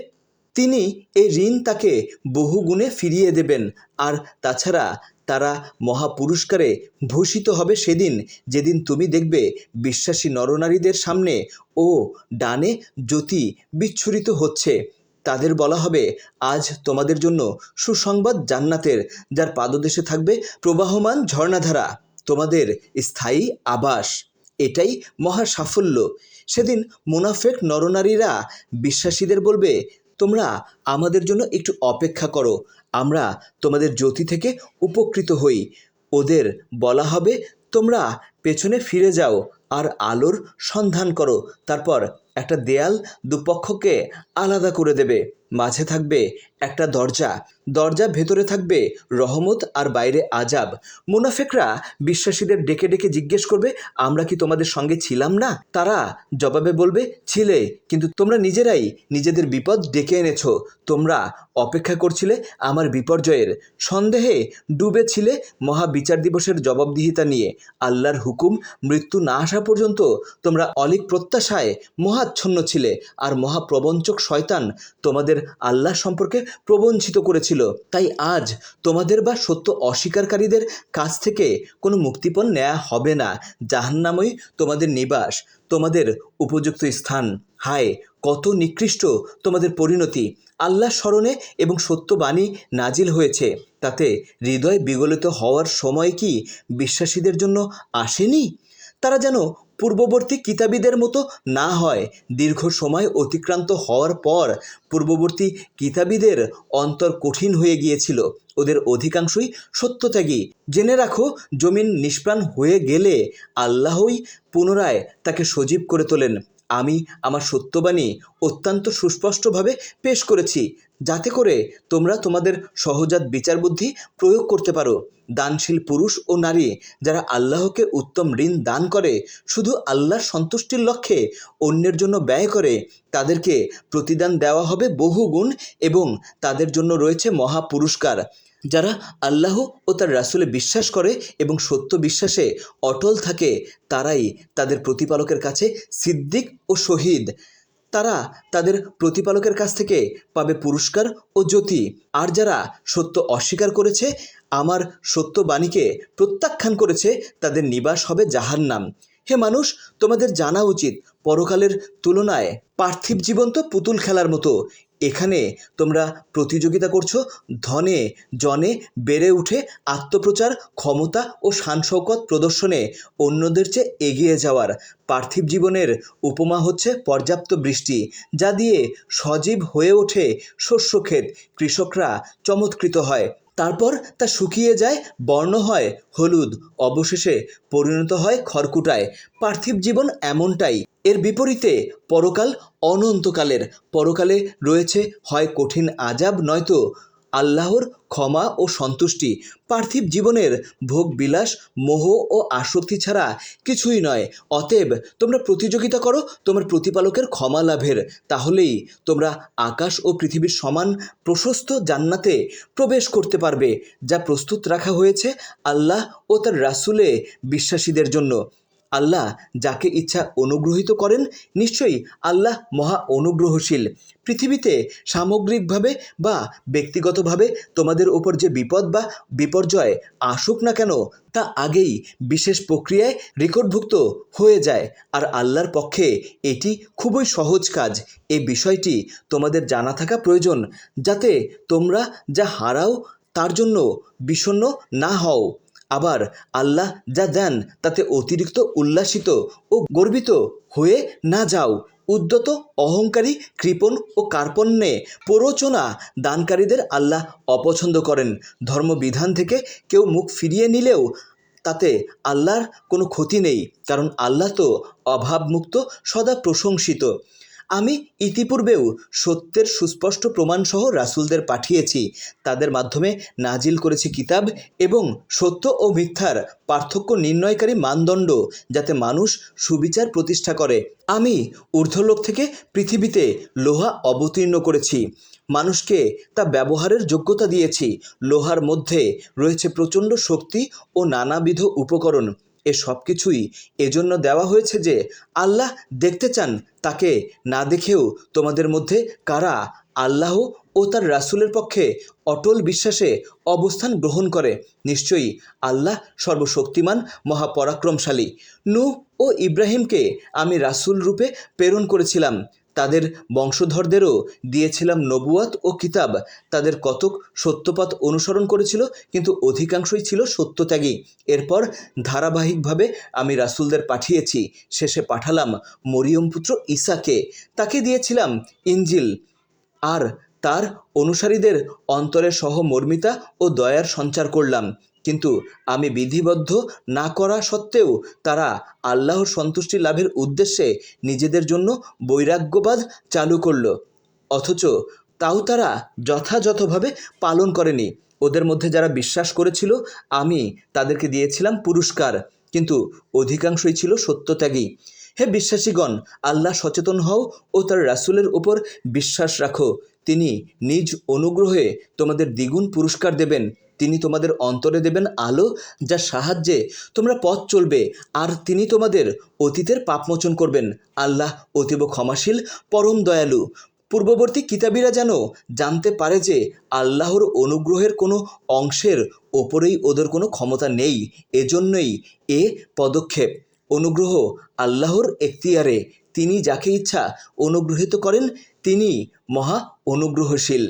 A: তিনি এই ঋণ তাকে বহু গুণে ফিরিয়ে দেবেন। আর তাছাড়া তারা মহাপুরস্কারে ভূষিত হবে সেদিন, যেদিন তুমি দেখবে বিশ্বাসী নরনারীদের সামনে ও ডানে জ্যোতি বিচ্ছুরিত হচ্ছে। তাদের বলা হবে, আজ তোমাদের জন্য সুসংবাদ জান্নাতের, যার পাদদেশে থাকবে প্রবাহমান ঝর্ণাধারা, তোমাদের স্থায়ী আবাস। এটাই মহা সাফল্য। সেদিন মুনাফেক নরনারীরা বিশ্বাসীদের বলবে, তোমরা আমাদের জন্য একটু অপেক্ষা করো, আমরা তোমাদের জ্যোতি থেকে উপকৃত হই। ওদের বলা হবে, তোমরা পেছনে ফিরে যাও আর আলোর সন্ধান করো। তারপর একটা দেয়াল দুপক্ষকে আলাদা করে দেবে। মাঝে থাকবে একটা দরজা, দরজা ভেতরে থাকবে রহমত আর বাইরে আজাব। মুনাফিকরা বিশ্বাসীদের ডেকে ডেকে জিজ্ঞেস করবে, আমরা কি তোমাদের সঙ্গে ছিলাম না? তারা জবাবে বলবে, ছিলে, কিন্তু তোমরা নিজেরাই নিজেদের বিপদ ডেকে এনেছো। তোমরা অপেক্ষা করছিলে আমার বিপর্যয়ের, সন্দেহে ডুবেছিলে মহাবিচার দিবসের জবাবদিহিতা নিয়ে। আল্লাহর হুকুম মৃত্যু না আসা পর্যন্ত তোমরা অলিক প্রত্যাশায় মহাচ্ছন্ন ছিলে, আর মহাপ্রবঞ্চক শয়তান তোমাদের আল্লাহ সম্পর্কে প্রবঞ্চিত করেছিল। তাই আজ তোমাদের বা সত্য অস্বীকারীদের কাছ থেকে কোনো মুক্তিপণ নেওয়া হবে না। জাহান্নামই তোমাদের নিবাস, তোমাদের উপযুক্ত স্থান। হায়, কত নিকৃষ্ট তোমাদের পরিণতি! আল্লাহ স্মরণে এবং সত্যবাণী নাজিল হয়েছে, তাতে হৃদয় বিগলিত হওয়ার সময় কি বিশ্বাসীদের জন্য আসেনি? তারা যেন পূর্ববর্তী কিতাবীদের মতো না হয়। দীর্ঘ সময় অতিক্রান্ত হওয়ার পর পূর্ববর্তী কিতাবীদের অন্তর কঠিন হয়ে গিয়েছিল, ওদের অধিকাংশই সত্যত্যাগী। জেনে রাখো, জমিন নিষ্প্রাণ হয়ে গেলে আল্লাহই পুনরায় তাকে সজীব করে তোলেন। আমি আমার সত্যবাণী অত্যন্ত সুস্পষ্টভাবে পেশ করেছি, যাতে করে তোমরা তোমাদের সহজাত বিচার বুদ্ধি প্রয়োগ করতে পারো। দানশীল পুরুষ ও নারী যারা আল্লাহকে উত্তম ঋণ দান করে, শুধু আল্লাহর সন্তুষ্টির লক্ষ্যে অন্যের জন্য ব্যয় করে, তাদেরকে প্রতিদান দেওয়া হবে বহুগুণ এবং তাদের জন্য রয়েছে মহা পুরস্কার। যারা আল্লাহ ও তার রাসূলে বিশ্বাস করে এবং সত্য বিশ্বাসে অটল থাকে, তারাই তাদের প্রতিপালকের কাছে সিদ্দিক ও শহীদ। তারা তাদের প্রতিপালকের কাছ থেকে পাবে পুরস্কার ও জ্যোতি। আর যারা সত্য অস্বীকার করেছে, আমার সত্যবাণীকে প্রত্যাখ্যান করেছে, তাদের নিবাস হবে জাহান্নাম। হে মানুষ, তোমাদের জানা উচিত, পরকালের তুলনায় পার্থিব জীবন তো পুতুল খেলার মতো। এখানে তোমরা প্রতিযোগিতা করছো ধনে জনে, বেড়ে উঠে আত্মপ্রচার, ক্ষমতা ও শান-শৌকত প্রদর্শনে অন্যদের চেয়ে এগিয়ে যাওয়ার। পার্থিব জীবনের উপমা হচ্ছে পর্যাপ্ত বৃষ্টি, যা দিয়ে সজীব হয়ে ওঠে শস্যক্ষেত। কৃষকরা চমৎকৃত হয়, তারপর তা শুকিয়ে যায়, বর্ণ হয় হলুদ, অবশেষে পরিণত হয় খড়কুটায়। পার্থিব জীবন এমনটাই। এর বিপরীতে পরকাল অনন্তকালের। পরকালে রয়েছে হয় কঠিন আযাব, নয়তো আল্লাহর ক্ষমা ও সন্তুষ্টি। পার্থিব জীবনের ভোগ বিলাস, মোহ ও আসক্তি ছাড়া কিছুই নয়। অতএব তোমরা প্রতিযোগিতা করো তোমার প্রতিপালকের ক্ষমা লাভের, তাহলেই তোমরা আকাশ ও পৃথিবীর সমান প্রশস্ত জান্নাতে প্রবেশ করতে পারবে, যা প্রস্তুত রাখা হয়েছে আল্লাহ ও তার রাসূলে বিশ্বাসীদের জন্য। আল্লাহ যাকে ইচ্ছা অনুগ্রহিত করেন, নিশ্চয়ই আল্লাহ মহা অনুগ্রহশীল। পৃথিবীতে সামগ্রিকভাবে বা ব্যক্তিগতভাবে তোমাদের ওপর যে বিপদ বা বিপর্যয় আসুক না কেন, তা আগেই বিশেষ প্রক্রিয়ায় রেকর্ডভুক্ত হয়ে যায়। আর আল্লাহর পক্ষে এটি খুবই সহজ কাজ। এই বিষয়টি তোমাদের জানা থাকা প্রয়োজন, যাতে তোমরা যা হারাও তার জন্য বিষণ্ণ না হও, আবার আল্লাহ যা দেন তাতে অতিরিক্ত উল্লাসিত ও গর্বিত হয়ে না যাও। উদ্যত, অহংকারী, কৃপণ ও কার্পণ্যে প্ররোচনা দানকারীদের আল্লাহ অপছন্দ করেন। ধর্মবিধান থেকে কেউ মুখ ফিরিয়ে নিলেও তাতে আল্লাহর কোনো ক্ষতি নেই, কারণ আল্লাহ তো অভাবমুক্ত, সদা প্রশংসিত। আমি ইতিপূর্বেও সত্যের সুস্পষ্ট প্রমাণসহ রাসূলদের পাঠিয়েছি, তাদের মাধ্যমে নাজিল করেছি কিতাব এবং সত্য ও মিথ্যার পার্থক্য নির্ণয়কারী মানদণ্ড, যাতে মানুষ সুবিচার প্রতিষ্ঠা করে। আমি ঊর্ধ্বলোক থেকে পৃথিবীতে লোহা অবতীর্ণ করেছি, মানুষকে তা ব্যবহারের যোগ্যতা দিয়েছি। লোহার মধ্যে রয়েছে প্রচণ্ড শক্তি ও নানাবিধ উপকরণ। এ সব কিছুই এজন্য দেওয়া হয়েছে যে আল্লাহ দেখতে চান তাকে না দেখেও তোমাদের মধ্যে কারা আল্লাহ ও তার রাসূলের পক্ষে অটল বিশ্বাসে অবস্থান গ্রহণ করে। নিশ্চয়ই আল্লাহ সর্বশক্তিমান, মহাপরাক্রমশালী। নূহ ও ইব্রাহিমকে আমি রাসূল রূপে প্রেরণ করেছিলাম, তাদের বংশধরদেরও দিয়েছিলাম নবুয়াত ও কিতাব। তাদের কতক সত্যপথ অনুসরণ করেছিল, কিন্তু অধিকাংশই ছিল সত্যত্যাগী। এরপর ধারাবাহিকভাবে আমি রাসূলদের পাঠিয়েছি। শেষে পাঠালাম মরিয়ম পুত্র ঈসাকে, তাকে দিয়েছিলাম ইনজিল, আর তার অনুসারীদের অন্তরে সহমর্মিতা ও দয়ার সঞ্চার করলাম। কিন্তু আমি বিধিবদ্ধ না করা সত্ত্বেও তারা আল্লাহর সন্তুষ্টি লাভের উদ্দেশ্যে নিজেদের জন্য বৈরাগ্যবাদ চালু করল। অথচ তাও তারা যথাযথভাবে পালন করেনি। ওদের মধ্যে যারা বিশ্বাস করেছিল আমি তাদেরকে দিয়েছিলাম পুরস্কার, কিন্তু অধিকাংশই ছিল সত্যত্যাগী। হে বিশ্বাসীগণ, আল্লাহ সচেতন হও ও তার রাসূলের উপর বিশ্বাস রাখো। তিনি নিজ অনুগ্রহে তোমাদের দ্বিগুণ পুরস্কার দেবেন। তিনি তোমাদের অন্তরে দেবেন আলো, যার সাহায্যে তোমরা পথ চলবে, আর তিনি তোমাদের অতীতের পাপমোচন করবেন। আল্লাহ অতীব ক্ষমাশীল, পরম দয়ালু। পূর্ববর্তী কিতাবীরা যেন জানতে পারে যে আল্লাহর অনুগ্রহের কোনো অংশের ওপরেই ওদের কোনো ক্ষমতা নেই। এজন্যই এ পদক্ষেপ। অনুগ্রহ আল্লাহর এখতিয়ারে, তিনি যাকে ইচ্ছা অনুগ্রহিত করেন, তিনি মহা অনুগ্রহশীল।